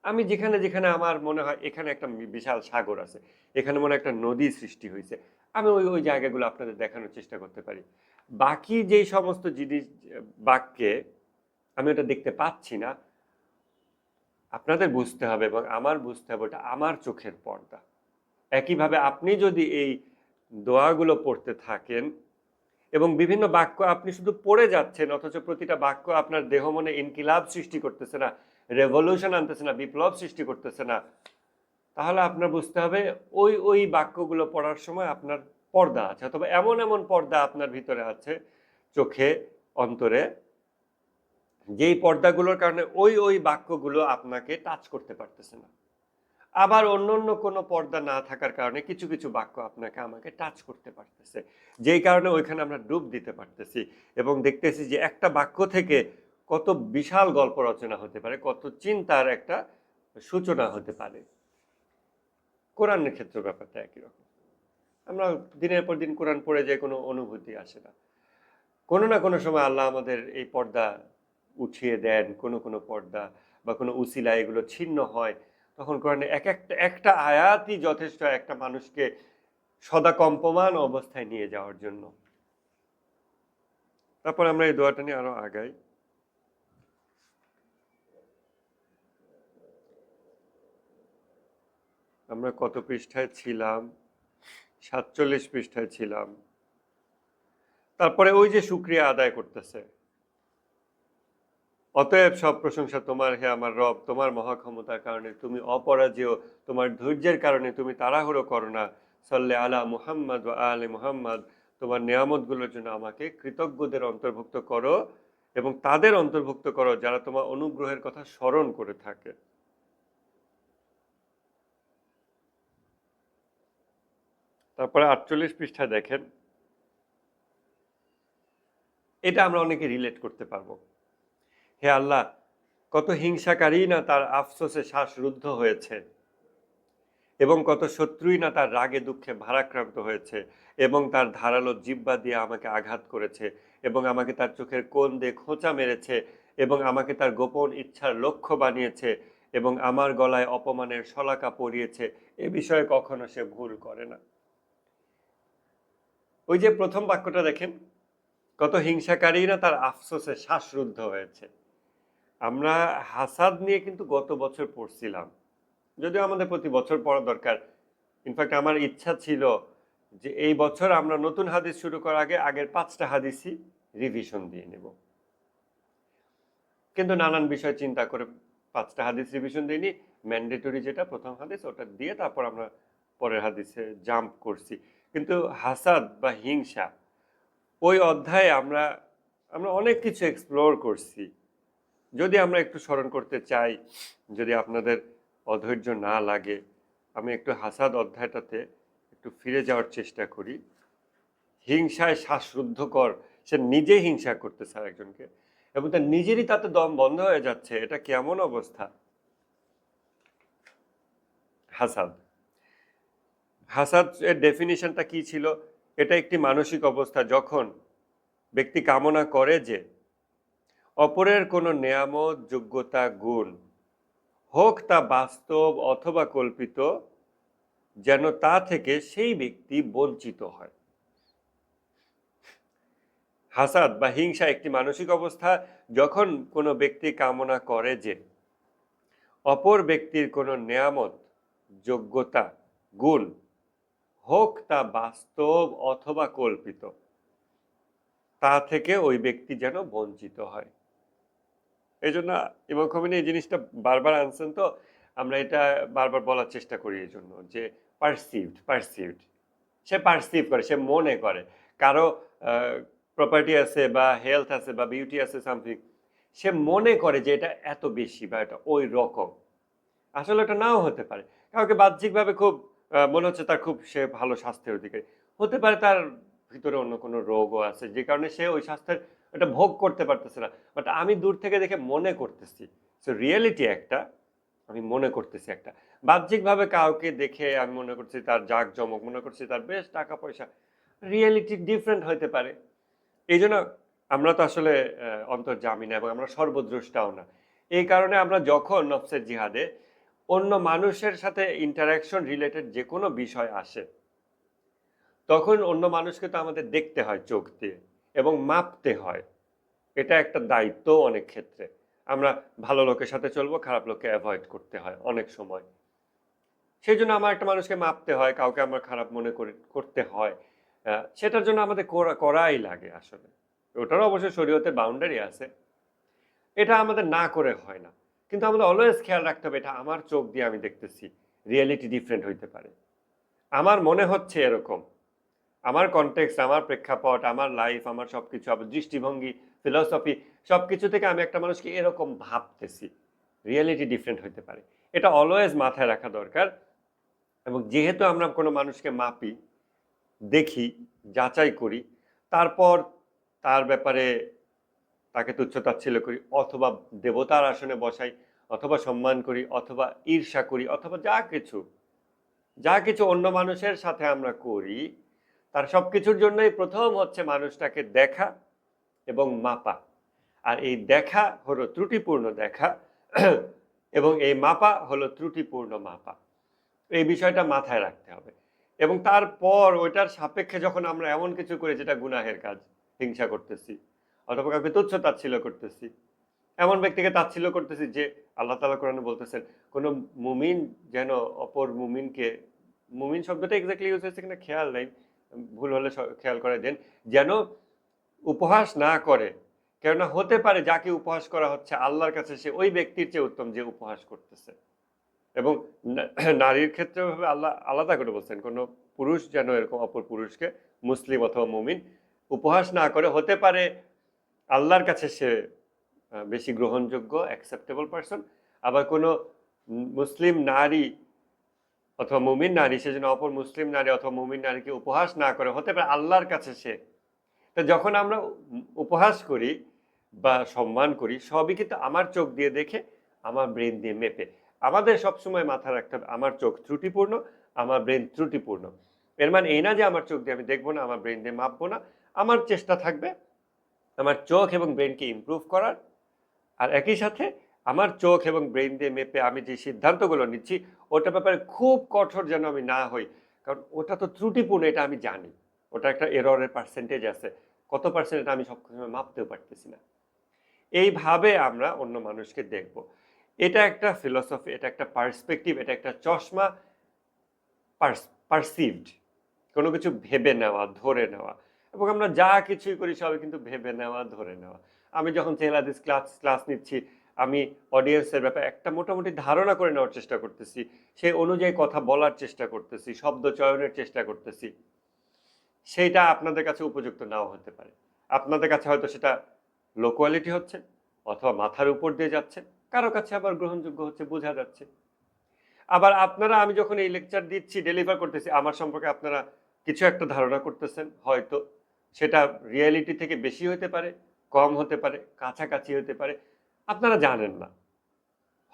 Speaker 1: আমি যেখানে যেখানে আমার মনে হয় এখানে একটা বিশাল সাগর আছে, এখানে মনে হয় একটা নদী সৃষ্টি হয়েছে, আমি ওই ওই জায়গাগুলো আপনাদের দেখানোর চেষ্টা করতে পারি। বাকি যেই সমস্ত জিনিস বাক্যে আমি ওটা দেখতে পাচ্ছি না, আপনাদের বুঝতে হবে এবং আমার বুঝতে হবে ওটা আমার চোখের পর্দা। একইভাবে আপনি যদি এই দোয়াগুলো পড়তে থাকেন এবং বিভিন্ন বাক্য আপনি শুধু পড়ে যাচ্ছেন, অথচ প্রতিটা বাক্য আপনার দেহ মনে ইনকিলাব সৃষ্টি করতেছে না, রেভলিউশন আনতেছে না, বিপ্লব সৃষ্টি করতেছে না, তাহলে আপনার বুঝতে হবে ওই ওই বাক্যগুলো পড়ার সময় আপনার পর্দা আছে, অথবা এমন এমন পর্দা আপনার ভিতরে আছে, চোখে, অন্তরে, যেই পর্দাগুলোর কারণে ওই ওই বাক্যগুলো আপনাকে টাচ করতে পারতেছে না। আবার অন্য অন্য কোনো পর্দা না থাকার কারণে কিছু কিছু বাক্য আপনাকে আমাকে টাচ করতে পারতেছে, যেই কারণে ওইখানে আমরা ডুব দিতে পারতেছি এবং দেখতেছি যে একটা বাক্য থেকে কত বিশাল গল্প রচনা হতে পারে, কত চিন্তার একটা সূচনা হতে পারে। কোরআনের ক্ষেত্রে ব্যাপারটা একই রকম। আমরা দিনের পর দিন কোরআন পড়ে যাই, কোনো অনুভূতি আসে না। কোনো না কোনো সময় আল্লাহ আমাদের এই পর্দা উঠিয়ে দেন, কোনো কোনো পর্দা বা কোনো উসিলা এগুলো ছিন্ন হয়, তখন কোরআনে এক একটা একটা আয়াতই যথেষ্ট একটা মানুষকে সদা কম্পমান অবস্থায় নিয়ে যাওয়ার জন্য। তারপর আমরা এই দোয়াটা নিয়ে আরো আগাই। আমরা কত পৃষ্ঠায় ছিলাম? 47 পৃষ্ঠায় ছিলাম। তারপরে ওই যে শুকরিয়া আদায় করতেছে, অতএব সব প্রশংসা তোমার, হে আমার রব, তোমার মহাক্ষমতার কারণে তুমি অপরাজেয়, তোমার ধৈর্যের কারণে তুমি তাড়াহুড়ো করো না। সাল্লে আলা মুহাম্মদ ওয়া আলে মুহাম্মদ, তোমার নিয়ামতগুলোর জন্য আমাকে কৃতজ্ঞদের অন্তর্ভুক্ত করো এবং তাদের অন্তর্ভুক্ত করো যারা তোমার অনুগ্রহের কথা স্মরণ করে থাকে। তারপরে 48 পৃষ্ঠায় দেখেন, এটা আমরা অনেকে রিলেট করতে পারবো। হে আল্লাহ, কত হিংসাকারী না তার আফসোসে শ্বাসরুদ্ধ হয়েছে এবং কত শত্রুই না তার রাগে দুঃখে ভারাক্রান্ত হয়েছে এবং তার ধারালো জিহ্বা দিয়ে আমাকে আঘাত করেছে এবং আমাকে তার চোখের কোণ দিয়ে খোঁচা মেরেছে এবং আমাকে তার গোপন ইচ্ছার লক্ষ্য বানিয়েছে এবং আমার গলায় অপমানের শলাকা পরিয়েছে। এ বিষয়ে কখনো সে ভুল করে না। ওই যে প্রথম বাক্যটা দেখেন, কত হিংসাকারী না তার আফসোসে শ্বাসরুদ্ধ হয়েছে। আমরা হাসাদ নিয়ে কিন্তু গত বছর পড়ছিলাম, যদিও আমাদের প্রতি বছর পড়া দরকার। ইনফ্যাক্ট আমার ইচ্ছা ছিল যে এই বছর আমরা নতুন হাদিস শুরু করার আগে আগের 5টা হাদিসই রিভিশন দিয়ে নেব, কিন্তু নানান বিষয় চিন্তা করে 5টা হাদিস রিভিশন দিইনি। ম্যান্ডেটরি যেটা প্রথম হাদিস ওটা দিয়ে তারপর আমরা পরের হাদিসে জাম্প করছি। কিন্তু হাসাদ বা হিংসা ওই অধ্যায়ে আমরা অনেক কিছু এক্সপ্লোর করছি। যদি আমরা একটু স্মরণ করতে চাই, যদি আপনাদের অধৈর্য না লাগে, আমি একটু হাসাদ অধ্যায়টাতে একটু ফিরে যাওয়ার চেষ্টা করি। হিংসায় শ্বাসরুদ্ধকর, সে নিজে হিংসা করতেছে আরেকজনকে এবং তার নিজেরই তাতে দম বন্ধ হয়ে যাচ্ছে। এটা কেমন অবস্থা? হাসাদ, হাসাদ এর ডেফিনিশনটা কি ছিল? এটা একটি মানসিক অবস্থা যখন ব্যক্তি কামনা করে যে অপরের কোনো নেয়ামত, যোগ্যতা, গুণ, হোক তা বাস্তব অথবা কল্পিত, যেন তা থেকে সেই ব্যক্তি বঞ্চিত হয়। হাসাদ বা হিংসা একটি মানসিক অবস্থা যখন কোনো ব্যক্তি কামনা করে যে অপর ব্যক্তির কোনো নেয়ামত, যোগ্যতা, গুণ, হোক তা বাস্তব অথবা কল্পিত, তা থেকে ওই ব্যক্তি যেন বঞ্চিত হয়। এই জন্য ইমাম খোমেনি এই জিনিসটা বারবার আনছেন, তো আমরা এটা বারবার বলার চেষ্টা করি এই জন্য যে পারসিভড, সে পারসিভ করে, সে মনে করে কারো প্রপার্টি আছে বা হেলথ আছে বা বিউটি আছে সামথিং, সে মনে করে যে এটা এত বেশি বা এটা ওই রকম। আসলে এটা নাও হতে পারে। কাউকে বাহ্যিকভাবে খুব মনে হচ্ছে তার খুব সে ভালো স্বাস্থ্যের অধিকারী, হতে পারে তার ভিতরে অন্য কোনো রোগও আছে যে কারণে সে ওই স্বাস্থ্যের এটা ভোগ করতে পারতেছে না। বাট আমি দূর থেকে দেখে মনে করতেছি, সো রিয়েলিটি একটা, আমি মনে করতেছি একটা। বাহ্যিকভাবে কাউকে দেখে আমি মনে করছি তার জাঁকজমক, মনে করছি তার বেশ টাকা পয়সা, রিয়েলিটি ডিফারেন্ট হতে পারে। এই জন্য আমরা তো আসলে অন্তর্যামী না এবং আমরা সর্বদ্রষ্টাও না। এই কারণে আমরা যখন নফসের জিহাদে অন্য মানুষের সাথে ইন্টারাকশন রিলেটেড যে কোনো বিষয় আসে, তখন অন্য মানুষকে তো আমাদের দেখতে হয় চোখ দিয়ে এবং মাপতে হয়। এটা একটা দায়িত্ব অনেক ক্ষেত্রে। আমরা ভালো লোকের সাথে চলবো, খারাপ লোককে অ্যাভয়েড করতে হয় অনেক সময়। সেই জন্য আমার একটা মানুষকে মাপতে হয়, কাউকে আমার খারাপ মনে করতে হয়। সেটার জন্য আমাদের করাই লাগে আসলে। ওটারও অবশ্য শরীয়তের বাউন্ডারি আছে, এটা আমাদের না করে হয় না। কিন্তু আমাদের অলওয়েজ খেয়াল রাখতে হবে এটা আমার চোখ দিয়ে আমি দেখতেছি, রিয়েলিটি ডিফারেন্ট হইতে পারে। আমার মনে হচ্ছে এরকম, আমার কনটেক্সট, আমার প্রেক্ষাপট, আমার লাইফ, আমার সবকিছু, আমার দৃষ্টিভঙ্গি, ফিলসফি, সবকিছু থেকে আমি একটা মানুষকে এরকম ভাবতেছি, রিয়েলিটি ডিফারেন্ট হইতে পারে। এটা অলওয়েজ মাথায় রাখা দরকার। এবং যেহেতু আমরা কোনো মানুষকে মাপি, দেখি, যাচাই করি, তারপর তার ব্যাপারে তাকে তুচ্ছ-তাচ্ছিল্য করি অথবা দেবতার আসনে বসাই অথবা সম্মান করি অথবা ঈর্ষা করি অথবা যা কিছু অন্য মানুষের সাথে আমরা করি, তার সবকিছুর জন্যই প্রথম হচ্ছে মানুষটাকে দেখা এবং মাপা। আর এই দেখা হলো ত্রুটিপূর্ণ দেখা এবং এই মাপা হলো ত্রুটিপূর্ণ মাপা। এই বিষয়টা মাথায় রাখতে হবে। এবং তারপর ওইটার সাপেক্ষে যখন আমরা এমন কিছু করি যেটা গুনাহের কাজ, হিংসা করতেছি অথবা কাউকে তুচ্ছ তাচ্ছিল্য করতেছি, এমন ব্যক্তিকে তাচ্ছিল্য করতেছি যে আল্লাহ তাআলা কোরআনে বলতেছেন কোন মুমিন যেন অপর মুমিনকে, মুমিন শব্দটা এক্স্যাক্টলি ইউজ হয়েছে কিনা খেয়াল নাই, ভুল হলে খেয়াল করে দেন, যেন উপহাস না করে। কেননা হতে পারে যাকে উপহাস করা হচ্ছে আল্লাহর কাছে সে ওই ব্যক্তির চেয়ে উত্তম যে উপহাস করতেছে। এবং নারীর ক্ষেত্রে ভাবে আল্লাহ আলাদা করে বলছেন, কোনো পুরুষ যেন এরকম অপর পুরুষকে মুসলিম অথবা মুমিন উপহাস না করে, হতে পারে আল্লাহর কাছে সে বেশি গ্রহণযোগ্য অ্যাকসেপ্টেবল পারসন, আবার কোনো মুসলিম নারী অথবা মুমিন নারী সে যেন অপর মুসলিম নারী অথবা মুমিন নারীকে উপহাস না করে, হতে পারে আল্লাহর কাছে সে। তো যখন আমরা উপহাস করি বা সম্মান করি, সবই কিন্তু আমার চোখ দিয়ে দেখে, আমার ব্রেন দিয়ে মেপে। আমাদের সবসময় মাথা রাখতে হবে আমার চোখ ত্রুটিপূর্ণ, আমার ব্রেন ত্রুটিপূর্ণ। এর মানে এই না যে আমার চোখ দিয়ে আমি দেখবো না, আমার ব্রেন দিয়ে মাপবো না। আমার চেষ্টা থাকবে আমার চোখ এবং ব্রেনকে ইমপ্রুভ করার, আর একই সাথে আমার চোখ এবং ব্রেন দিয়ে মেপে আমি যে সিদ্ধান্তগুলো নিচ্ছি ওটার ব্যাপারে খুব কঠোর যেন আমি না হই, কারণ ওটা তো ত্রুটিপূর্ণ, এটা আমি জানি। ওটা একটা এররের পার্সেন্টেজ আছে, কত পার্সেন্ট এটা আমি সবসময় মাপতেও পারতেছি না। এইভাবে আমরা অন্য মানুষকে দেখব। এটা একটা ফিলসফি, এটা একটা পার্সপেক্টিভ, এটা একটা চশমা, পারসিভড, কোনো কিছু ভেবে নেওয়া, ধরে নেওয়া। এবং আমরা যা কিছুই করি সবই কিন্তু ভেবে নেওয়া, ধরে নেওয়া। আমি যখন চেহালাদিস ক্লাস নিচ্ছি, আমি অডিয়েন্সের ব্যাপারে একটা মোটামুটি ধারণা করে নেওয়ার চেষ্টা করতেছি, সেই অনুযায়ী কথা বলার চেষ্টা করতেছি, শব্দ চয়নের চেষ্টা করতেছি। সেইটা আপনাদের কাছে উপযুক্ত নাও হতে পারে, আপনাদের কাছে হয়তো সেটা লো কোয়ালিটি হচ্ছে অথবা মাথার উপর দিয়ে যাচ্ছে, কারো কাছে আবার গ্রহণযোগ্য হচ্ছে, বোঝা যাচ্ছে। আবার আপনারা, আমি যখন এই লেকচার দিচ্ছি, ডেলিভার করতেছি, আমার সম্পর্কে আপনারা কিছু একটা ধারণা করতেছেন, হয়তো সেটা রিয়েলিটি থেকে বেশি হতে পারে, কম হতে পারে, কাছাকাছি হতে পারে, আপনারা জানেন না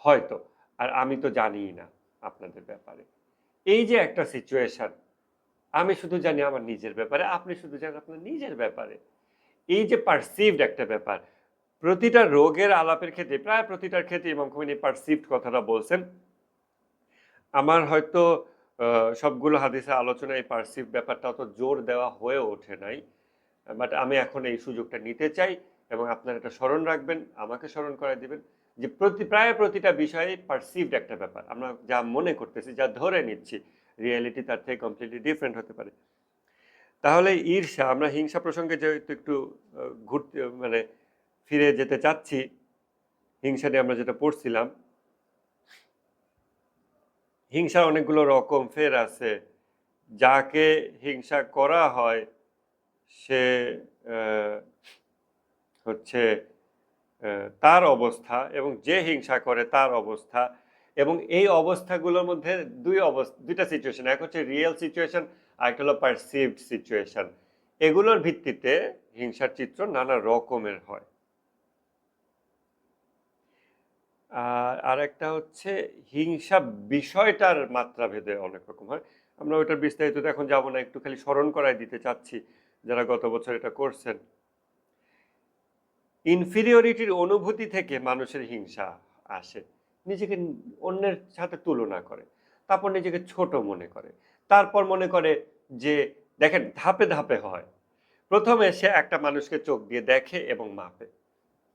Speaker 1: হয়তো, আর আমি তো জানিই না আপনাদের ব্যাপারে। এই যে একটা সিচুয়েশন, আমি শুধু জানি আমার নিজের ব্যাপারে, আপনি শুধু জানেন আপনার নিজের ব্যাপারে। এই যে পারসিভড একটা ব্যাপার, প্রতিটা রোগের আলাপের ক্ষেত্রে, প্রায় প্রতিটার ক্ষেত্রে ইমাম খোমেনি পারসিভড কথাটা বলছেন। আমার হয়তো সবগুলো হাদিসের আলোচনায় এই পারসিভ ব্যাপারটা অত জোর দেওয়া হয়ে ওঠে নাই, বাট আমি এখন এই সুযোগটা নিতে চাই এবং আপনারা এটা স্মরণ রাখবেন, আমাকে স্মরণ করাই দিবেন যে প্রায় প্রতিটা বিষয়ে পারসিভড একটা ব্যাপার, আমরা যা মনে করতেছি, যা ধরে নিচ্ছি, রিয়েলিটি তার থেকে কমপ্লিটলি ডিফারেন্ট হতে পারে। তাহলে ঈর্ষা, আমরা হিংসা প্রসঙ্গে যেহেতু একটু ঘুরতে মানে ফিরে যেতে চাচ্ছি, হিংসা নিয়ে আমরা যেটা পড়ছিলাম, হিংসার অনেকগুলো রকম ফের আছে। যাকে হিংসা করা হয় সে হচ্ছে তার অবস্থা, এবং যে হিংসা করে তার অবস্থা, এবং এই অবস্থাগুলোর মধ্যে দুইটা সিচুয়েশন, এক হচ্ছে রিয়েল সিচুয়েশন, আর একটা হলো পারসিভড সিচুয়েশন। এগুলোর ভিত্তিতে হিংসার চিত্র নানা রকমের হয়। আর একটা হচ্ছে হিংসা বিষয়টার মাত্রা ভেদে অনেক রকম হয়। আমরা ওইটার বিস্তারিত এখন যাব না, একটু খালি স্মরণ করাই দিতে চাচ্ছি যারা গত বছর এটা করছেন। ইনফিরিয়রিটির অনুভূতি থেকে মানুষের হিংসা আসে, নিজেকে অন্যের সাথে তুলনা করে, তারপর নিজেকে ছোট মনে করে, তারপর মনে করে যে, দেখেন ধাপে ধাপে হয়। প্রথমে সে একটা মানুষকে চোখ দিয়ে দেখে এবং মাপে,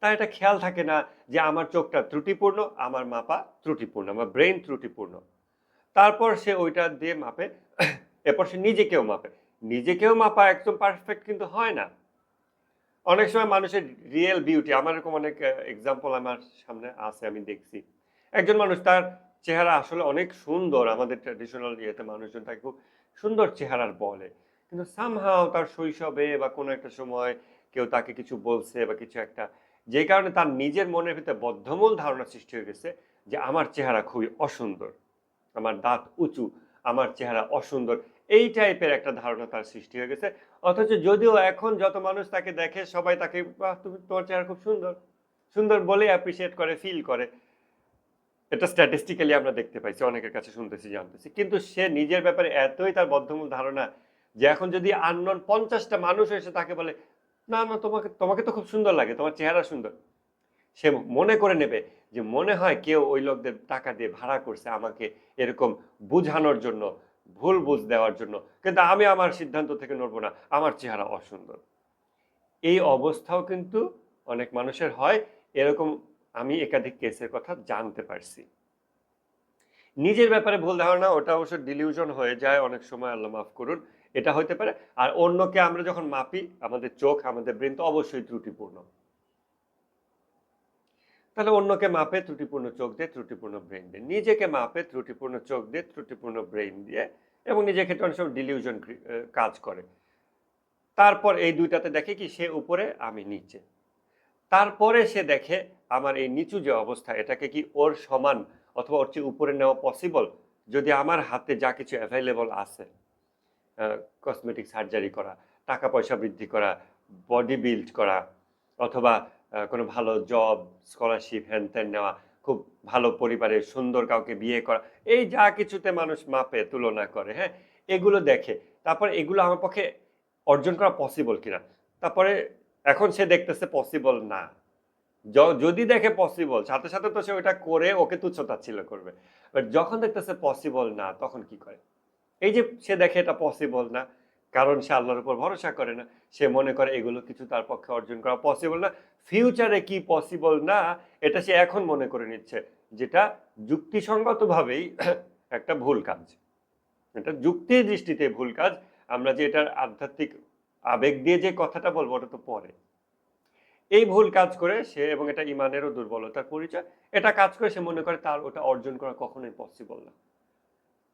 Speaker 1: তার এটা খেয়াল থাকে না যে আমার চোখটা ত্রুটিপূর্ণ, আমার মাপা ত্রুটিপূর্ণ, আমার ব্রেন ত্রুটিপূর্ণ। তারপর সে ওইটা দিয়ে মাপে, এরপর সে নিজেকেও মাপে। নিজেকেও মাপা একদম পারফেক্ট কিন্তু হয় না। অনেক সময় মানুষের রিয়েল বিউটি, আমার এরকম অনেক এক্সাম্পল আমার সামনে আছে, আমি দেখছি। একজন মানুষ, তার চেহারা আসলে অনেক সুন্দর, আমাদের ট্র্যাডিশনাল ইয়েতে মানুষজন তাকে খুব সুন্দর চেহারার বলে, কিন্তু সামহাও তার শৈশবে বা কোনো একটা সময় কেউ তাকে কিছু বলছে বা কিছু একটা, যে কারণে তার নিজের মনের ভিতরে বদ্ধমূল ধারণা সৃষ্টি হয়ে গেছে যে আমার চেহারা খুবই অসুন্দর, আমার দাঁত উঁচু, আমার চেহারা অসুন্দর, এই টাইপের একটা ধারণা তার সৃষ্টি হয়ে গেছে। অথচ যদিও এখন যত মানুষ তাকে দেখে সবাই তাকে, বাহ তুমি, তোমার চেহারা খুব সুন্দর, সুন্দর বলে অ্যাপ্রিসিয়েট করে, ফিল করে। এটা স্ট্যাটিস্টিক্যালি আমরা দেখতে পাইছি, অনেকের কাছে শুনতেছি, জানতেছি। কিন্তু সে নিজের ব্যাপারে এতই তার বদ্ধমূল ধারণা যে এখন যদি আননোন 50টা মানুষ এসে তাকে বলে, না না তোমাকে তোমাকে তো খুব সুন্দর লাগে, তোমার চেহারা সুন্দর, সে মনে করে নেবে যে মনে হয় কেউ ওই লোকদের টাকা দিয়ে ভাড়া করছে আমাকে এরকম বুঝানোর জন্য, ভুল বুঝ দেওয়ার জন্য, কিন্তু আমি আমার সিদ্ধান্ত থেকে নড়বো না, আমার চেহারা অসুন্দর। এই অবস্থাও কিন্তু অনেক মানুষের হয়, এরকম আমি একাধিক কেসের কথা জানতে পারছি। নিজের ব্যাপারে ভুল ধারণা, ওটা অবশ্য ডিলিউশন হয়ে যায় অনেক সময়, আল্লাহ মাফ করুন, এটা হতে পারে। আর অন্যকে আমরা যখন মাপি, আমাদের চোখ, আমাদের ব্রেন তো অবশ্যই ত্রুটিপূর্ণ, তাহলে অন্যকে মাপে ত্রুটিপূর্ণ চোখ দিয়ে, ত্রুটিপূর্ণ ব্রেন দিয়ে, নিজেকে মাপে ত্রুটিপূর্ণ চোখ দিয়ে, ত্রুটিপূর্ণ ব্রেন দিয়ে, এবং নিজের ক্ষেত্রে অনেক সময় ডিলিউশন কাজ করে। তারপর এই দুইটাতে দেখে কি সে উপরে আমি নিচে, তারপরে সে দেখে আমার এই নিচু যে অবস্থা এটাকে কি ওর সমান অথবা ওর চেয়ে উপরে নেওয়া পসিবল, যদি আমার হাতে যা কিছু অ্যাভেলেবল আছে, কসমেটিক সার্জারি করা, টাকা পয়সা বৃদ্ধি করা, বডি বিল্ড করা, অথবা কোনো ভালো জব, স্কলারশিপ, হ্যান ত্যান নেওয়া, খুব ভালো পরিবারের সুন্দর কাউকে বিয়ে করা, এই যা কিছুতে মানুষ মাপে তুলনা করে, হ্যাঁ, এগুলো দেখে। তারপর এগুলো আমার পক্ষে অর্জন করা পসিবল কিনা। তারপরে এখন সে দেখতেছে পসিবল না, যদি দেখে পসিবল সাথে সাথে তো সে ওটা করে ওকে তুচ্ছ-তাচ্ছিল্য করবে। বাট যখন দেখতেছে পসিবল না তখন কি করে? এই যে সে দেখে এটা পসিবল না, কারণ সে আল্লাহর উপর ভরসা করে না। সে মনে করে এগুলো কিছু তার পক্ষে অর্জন করা পসিবল না। ফিউচারে কি পসিবল না এটা সে এখন মনে করে নিচ্ছে, যেটা যুক্তিসঙ্গতভাবেই একটা ভুল কাজ। এটা যুক্তির দৃষ্টিতে ভুল কাজ। আমরা যে এটার আধ্যাত্মিক আবেগ দিয়ে যে কথাটা বলবো ওটা তো পরে। এই ভুল কাজ করে সে, এবং এটা ইমানেরও দুর্বলতার পরিচয়, এটা কাজ করে সে মনে করে তার ওটা অর্জন করা কখনোই পসিবল না।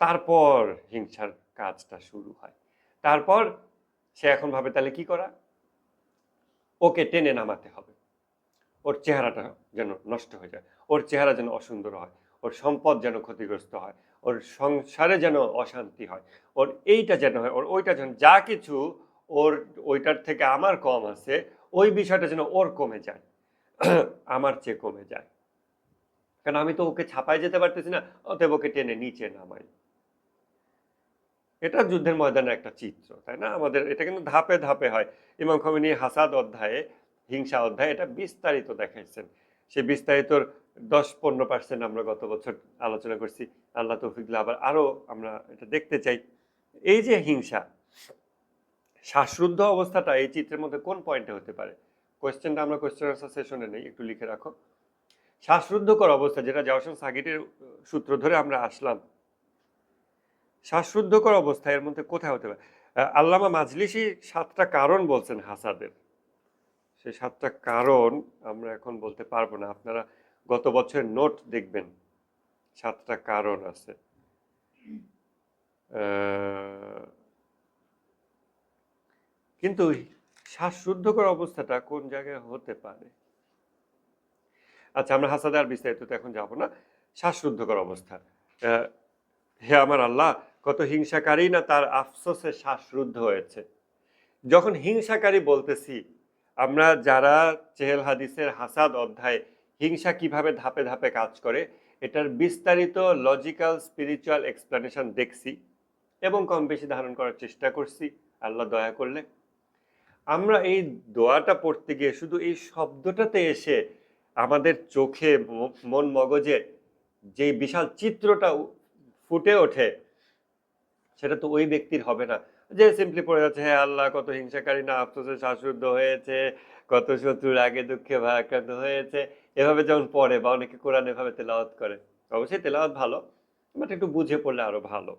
Speaker 1: তারপর হিংসার কাজটা শুরু হয়। তারপর সে এখন ভাবে তাহলে কি করা? ওকে টেনে নামাতে হবে, ওর চেহারাটা যেন নষ্ট হয়ে যায়, ওর চেহারা যেন অসুন্দর হয়, ওর সম্পদ যেন ক্ষতিগ্রস্ত হয়, ওর সংসারে যেন অশান্তি হয়, ওর এইটা যেন হয়, ওর ওইটা যেন, যা কিছু ওর ওইটার থেকে আমার কম আছে ওই বিষয়টা যেন ওর কমে যায়, আমার চেয়ে কমে যায়। কারণ আমি তো ওকে ছাপায় যেতে পারতেছি না, অতএব ওকে টেনে নিচে নামাই। এটা যুদ্ধের ময়দানের একটা চিত্র, তাই না? আমাদের এটা কিন্তু ধাপে ধাপে হয়। ইমাম খোমেনি হাসাদ অধ্যায়ে, হিংসা অধ্যায়ে এটা বিস্তারিত দেখাইছেন। সে বিস্তারিতর 10-15% আমরা গত বছর আলোচনা করছি। আল্লাহ তৌফিক দিলে আবার আরো আমরা এটা দেখতে চাই। এই যে হিংসা, শ্বাসরুদ্ধ অবস্থাটা এই চিত্রের মধ্যে কোন পয়েন্টে হতে পারে? কোয়েশ্চেনটা আমরা কোয়েশ্চেন আনসার সেশনে নেই, একটু লিখে রাখো। শ্বাসরুদ্ধকর অবস্থা, যেটা জাওশন সাগিটের সূত্র ধরে আমরা আসলাম, শ্বাসরুদ্ধকর অবস্থা এর মধ্যে কোথায় হতে পারে? আল্লামা মাজলিসি 7টা কারণ বলছেন হাসাদের। সেই 7টা কারণ আমরা এখন বলতে পারবো না, আপনারা গত বছরের নোট দেখবেন, 7টা কারণ আছে। কিন্তু শ্বাসরুদ্ধকর অবস্থাটা কোন জায়গায় হতে পারে? আচ্ছা, আমরা হাসাদে আর বিস্তারিত এখন যাব না। শ্বাসরুদ্ধকর অবস্থা, হে আমার আল্লাহ, কত হিংসাকারী না তার আফসোসে শ্বাসরুদ্ধ হয়েছে। যখন হিংসাকারী বলতেছি, আমরা যারা চেহেল হাদিসের হাসাদ অধ্যায়ে হিংসা কিভাবে ধাপে ধাপে কাজ করে এটার বিস্তারিত লজিক্যাল স্পিরিচুয়াল এক্সপ্লেনেশন দেখছি এবং কম বেশি ধারণ করার চেষ্টা করছি আল্লাহ দয়া করলে। আমরা এই দোয়াটা পড়তে গিয়ে শুধু এই শব্দটাতে এসে আমাদের চোখে, মন মগজে যে বিশাল চিত্রটা ফুটে ওঠে, সেটা তো ওই ব্যক্তির হবে না যে সিম্পলি পড়ে যাচ্ছে, হ্যাঁ আল্লাহ কত হিংসাকারী না আফসোসে শ্বাসরুদ্ধ হয়েছে, কত শত্রুর আগে দুঃখে ভারাক্রান্ত হয়েছে, এভাবে যেমন পড়ে বা অনেকে কোরআন এভাবে তেলাওয়াত করে। অবশ্যই তেলাওয়াত ভালো, বাট একটু বুঝে পড়লে আরো ভালো।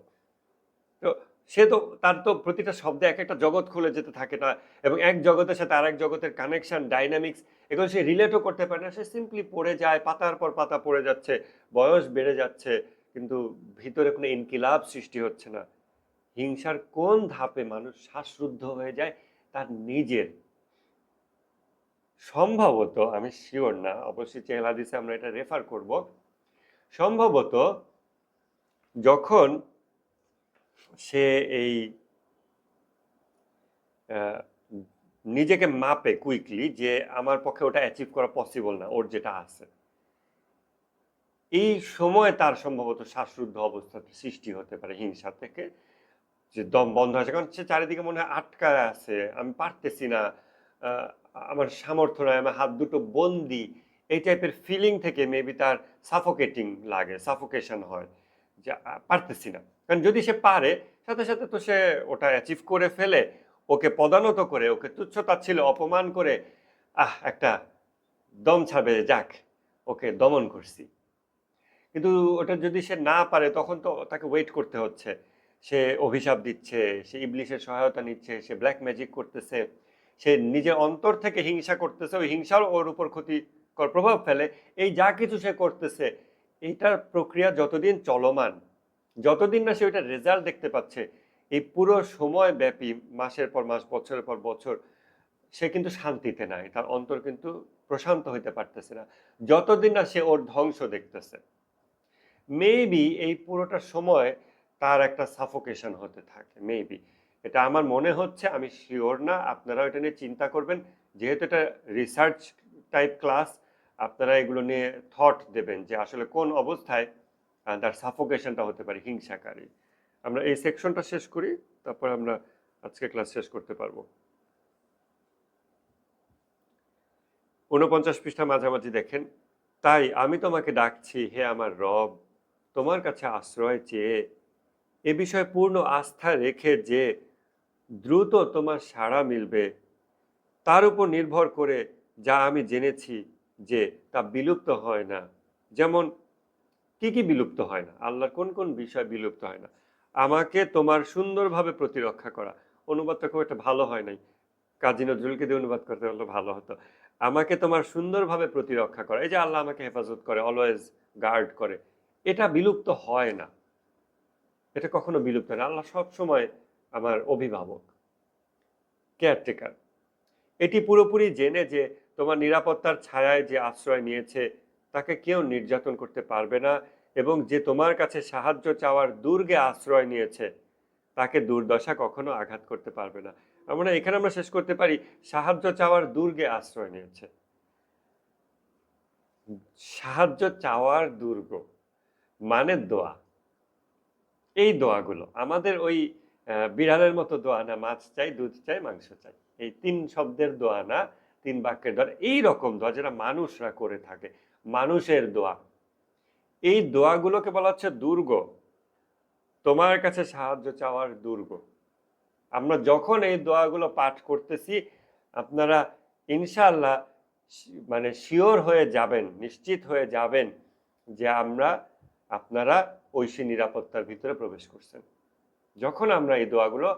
Speaker 1: তো সে তো, তার তো প্রতিটা শব্দে এক একটা জগৎ খুলে যেতে থাকে না, এবং এক জগতের সাথে আরেক জগতের কানেকশন, ডাইনামিক্স, এগুলো সে রিলেটও করতে পারে না। সে সিম্পলি পড়ে যায়, পাতার পর পাতা পড়ে যাচ্ছে, বয়স বেড়ে যাচ্ছে, কিন্তু ভিতরে কোনো ইনকিলাব সৃষ্টি হচ্ছে না। হিংসার কোন ধাপে মানুষ শ্বাসরুদ্ধ হয়ে যায় তার নিজের, সম্ভবত, আমি শিওর না, অবশ্যই চেহেল হাদিসে আমরা এটা রেফার করব, সম্ভবত যখন সে এই নিজেকে মাপে কুইকলি যে আমার পক্ষে ওটা অ্যাচিভ করা পসিবল না, ওর যেটা আছে, এই সময় তার সম্ভবত শ্বাসরুদ্ধ অবস্থার সৃষ্টি হতে পারে হিংসা থেকে, যে দম বন্ধ আছে, কারণ সে চারিদিকে মনে হয় আটকায় আছে, আমি পারতেছি না, আমার সামর্থ্য নয়, আমার হাত দুটো বন্দি, এই টাইপের ফিলিং থেকে মেবি তার সাফোকেটিং লাগে, সাফোকেশন হয়, যে পারতেছি না। কারণ যদি সে পারে, সাথে সাথে তো সে ওটা অ্যাচিভ করে ফেলে, ওকে পদানত করে, ওকে তুচ্ছ তাচ্ছিল্য অপমান করে একটা দম ছাড়বে, যাক ওকে দমন করছি। কিন্তু ওটা যদি সে না পারে তখন তো তাকে ওয়েট করতে হচ্ছে, সে অভিশাপ দিচ্ছে, সে ইবলিশের সহায়তা নিচ্ছে, সে ব্ল্যাক ম্যাজিক করতেছে, সে নিজের অন্তর থেকে হিংসা করতেছে, ওই হিংসাও ওর উপর ক্ষতিকর প্রভাব ফেলে। এই যা কিছু সে করতেছে, এইটার প্রক্রিয়া যতদিন চলমান, যতদিন না সে ওইটার রেজাল্ট দেখতে পাচ্ছে, এই পুরো সময় ব্যাপী মাসের পর মাস বছরের পর বছর সে কিন্তু শান্তিতে নাই, তার অন্তর কিন্তু প্রশান্ত হইতে পারতেছে না, যতদিন না সে ওর ধ্বংস দেখতেছে। মেবি এই পুরোটা সময় তার একটা সাফোকেশন হতে থাকে, মেবি। এটা আমার মনে হচ্ছে, আমি শিওর না, আপনারাও এটা নিয়ে চিন্তা করবেন। যেহেতু এটা রিসার্চ টাইপ ক্লাস, আপনারা এগুলো নিয়ে থট দেবেন যে আসলে কোন অবস্থায় তার সাফোকেশনটা হতে পারে হিংসাকারী। আমরা এই সেকশনটা শেষ করি, তারপর আমরা আজকে ক্লাস শেষ করতে পারবো। 49 পৃষ্ঠা মাঝামাঝি দেখেন। তাই আমি তোমাকে ডাকছি, হে আমার রব, তোমার কাছে আশ্রয় চেয়ে, এ বিষয়ে পূর্ণ আস্থা রেখে যে দ্রুত তোমার সাড়া মিলবে, তার উপর নির্ভর করে যা আমি জেনেছি যে তা বিলুপ্ত হয় না। যেমন কি কি বিলুপ্ত হয় না, আল্লাহর কোন কোন বিষয় বিলুপ্ত হয় না? আমাকে তোমার সুন্দরভাবে প্রতিরক্ষা করা। অনুবাদটা খুব একটা ভালো হয় নাই, কাজী নজরুলকে দিয়ে অনুবাদ করতে পারলে ভালো হতো। আমাকে তোমার সুন্দরভাবে প্রতিরক্ষা করা, এই যে আল্লাহ আমাকে হেফাজত করে, অলওয়েজ গার্ড করে, এটা বিলুপ্ত হয় না। এটা কখনো বিলুপ্ত হয় না। আল্লাহ সব সময় আমার অভিভাবক, কেয়ারটেকার। এটি পুরোপুরি জেনে যে তোমার নিরাপত্তার ছায়ায় যে আশ্রয় নিয়েছে তাকে কেউ নির্যাতন করতে পারবে না, এবং যে তোমার কাছে সাহায্য চাওয়ার দুর্গে আশ্রয় নিয়েছে তাকে দুর্দশা কখনো আঘাত করতে পারবে না। আমরা এখানে আমরা শেষ করতে পারি, সাহায্য চাওয়ার দুর্গে আশ্রয় নিয়েছে। সাহায্য চাওয়ার দুর্গ মানে দোয়া। এই দোয়াগুলো আমাদের ওই বিড়ালের মতো দোয়া না, মাছ চাই, দুধ চাই, মাংস চাই, এই 3 শব্দের দোয়া না, 3 বাক্যের দোয়া, এই রকম দোয়া যেটা মানুষরা করে থাকে, মানুষের দোয়া। এই দোয়াগুলোকে বলা হচ্ছে দুর্গ, তোমার কাছে সাহায্য চাওয়ার দুর্গ। আমরা যখন এই দোয়াগুলো পাঠ করতেছি, আপনারা ইনশাআল্লাহ মানে শিওর হয়ে যাবেন, নিশ্চিত হয়ে যাবেন যে আপনারা ঐশী নিরাপত্তার ভিতরে প্রবেশ করছেন। যখন আমরা এই দোয়াগুলো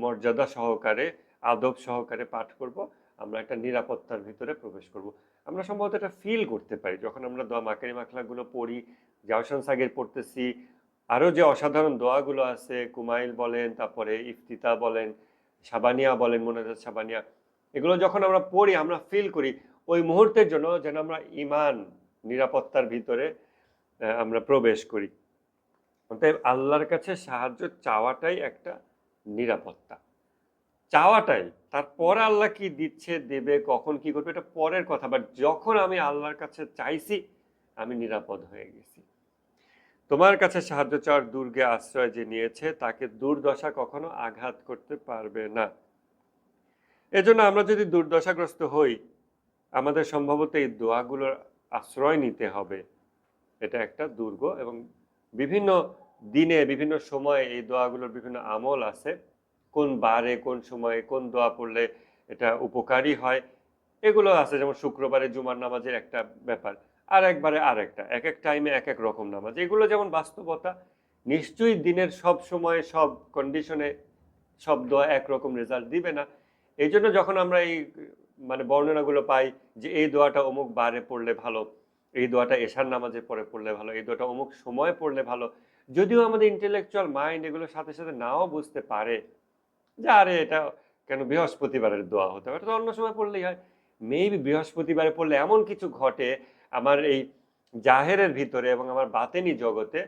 Speaker 1: মর্যাদা সহকারে, আদব সহকারে পাঠ করব, আমরা একটা নিরাপত্তার ভিতরে প্রবেশ করব। আমরা সম্ভবত এটা ফিল করতে পারি যখন আমরা দোয়া মাকারি মাখলাগুলো পড়ি, জাওশান সাগির পড়তেছি, আরও যে অসাধারণ দোয়াগুলো আছে, কুমাইল বলেন, তারপরে ইফতিতা বলেন, সাবানিয়া বলেন, মোনাজাত সাবানিয়া, এগুলো যখন আমরা পড়ি আমরা ফিল করি ওই মুহূর্তের জন্য যেন আমরা ইমান নিরাপত্তার ভিতরে আমরা প্রবেশ করি। অতএব আল্লাহর কাছে সাহায্য চাওয়াটাই একটা নিরাপত্তা, চাওয়াটাই। তারপর আল্লাহ কি দিচ্ছে, দেবে, কখন কি করবে, এটা পরের কথা। বাট যখন আমি আল্লাহর কাছে চাইছি, আমি নিরাপদ হয়ে গেছি। তোমার কাছে সাহায্য চাওয়ার দুর্গে আশ্রয় যে নিয়েছে তাকে দুর্দশা কখনো আঘাত করতে পারবে না। এজন্য আমরা যদি দুর্দশাগ্রস্ত হই, আমাদের সম্ভবত এই দোয়াগুলোর আশ্রয় নিতে হবে। এটা একটা দুর্গ, এবং বিভিন্ন দিনে বিভিন্ন সময়ে এই দোয়াগুলোর বিভিন্ন আমল আছে। কোন বারে, কোন সময়ে, কোন দোয়া পড়লে এটা উপকারী হয়, এগুলো আছে। যেমন শুক্রবারে জুমার নামাজের একটা ব্যাপার, আর একবারে আর একটা, এক এক টাইমে এক এক রকম নামাজ, এগুলো যেমন বাস্তবতা। নিশ্চয়ই দিনের সব সময়ে সব কন্ডিশনে সব দোয়া একরকম রেজাল্ট দিবে না। এই জন্য যখন আমরা এই মানে বর্ণনাগুলো পাই যে এই দোয়াটা অমুক বারে পড়লে ভালো, এই দোয়াটা এশার নামাজে পরে পড়লে ভালো, এই দোয়াটা অমুক সময় পড়লে ভালো, যদিও আমাদের ইন্টেলেকচুয়াল মাইন্ড এগুলোর সাথে সাথে নাও বুঝতে পারে যে আরে এটা কেন বৃহস্পতিবারের দোয়া হতে পারে, তো অন্য সময় পড়লেই হয়। মেবি বৃহস্পতিবারে পড়লে এমন কিছু ঘটে আমার এই জাহেরের ভিতরে এবং আমার বাতেনি জগতে,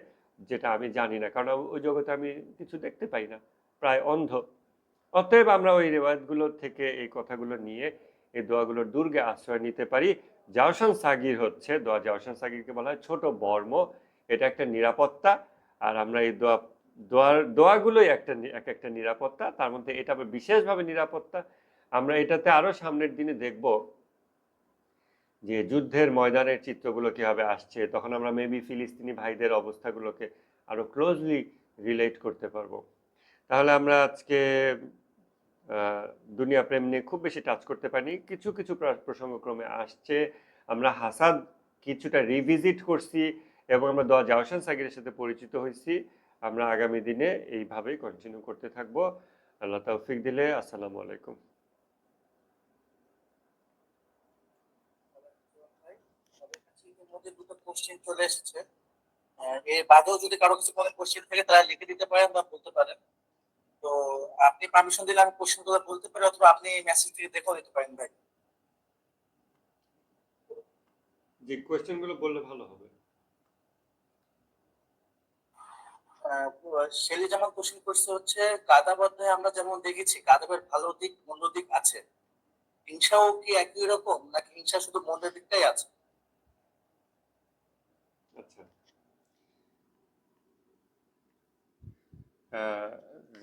Speaker 1: যেটা আমি জানি না, কারণ ওই জগতে আমি কিছু দেখতে পাই না, প্রায় অন্ধ। অতএব আমরা ওই রেওয়ায়তগুলো থেকে এই কথাগুলো নিয়ে এই দোয়াগুলোর দুর্গে আশ্রয় নিতে পারি। জাওশান সাগির হচ্ছে দোয়া, জাওশান সাগিরকে বলা হয় ছোট বর্ম, এটা একটা নিরাপত্তা। আর আমরা এই দোয়াগুলোই এক একটা নিরাপত্তা, তার মধ্যে এটা বিশেষভাবে নিরাপত্তা। আমরা এটাতে আরো সামনের দিনে দেখব যে যুদ্ধের ময়দানের চিত্রগুলো কিভাবে আসছে, তখন আমরা মেবি ফিলিস্তিনি ভাইদের অবস্থাগুলোকে আরো ক্লোজলি রিলেট করতে পারবো। তাহলে আমরা আজকে দুনিয়া প্রেম নিয়ে খুব বেশি টাচ করতে পারিনি, কিছু কিছু প্রসঙ্গক্রমে আসছে। আমরা হাসাদ কিছুটা রিভিজিট করছি, এবং আমরা দোয়া জাওশান সাগিরের সাথে পরিচিত হয়েছি। আমরা আগামী দিনে এইভাবেই কন্টিনিউ করতে থাকবো। আল্লাহ তৌফিক দিলে। আসসালামু আলাইকুম।
Speaker 2: আমাদের কাছে ইতিমধ্যে দুটো কোশ্চেন চলে এসেছে। এর বাদেও যদি কারো কিছু কোনো কোশ্চেন থাকে তারা লিখে দিতে পারেন বা বলতে পারেন। তো আপনি পারমিশন দিলে আমি কোশ্চেনগুলো বলতে পারি, অথবা আপনি মেসেজ থেকে দেখেও নিতে পারেন ভাই।
Speaker 1: যে কোয়েশ্চেনগুলো বললে ভালো হবে।
Speaker 2: শেলি যেমন কোশ্চেন করছে হচ্ছে, গাদাব অধ্যায়ে আমরা যেমন দেখেছি গাদাবের ভালো দিক মন্দ দিক আছে, হিংসাও কি একই রকম, নাকি হিংসা শুধু মন্দের দিকটাই আছে?
Speaker 1: আচ্ছা,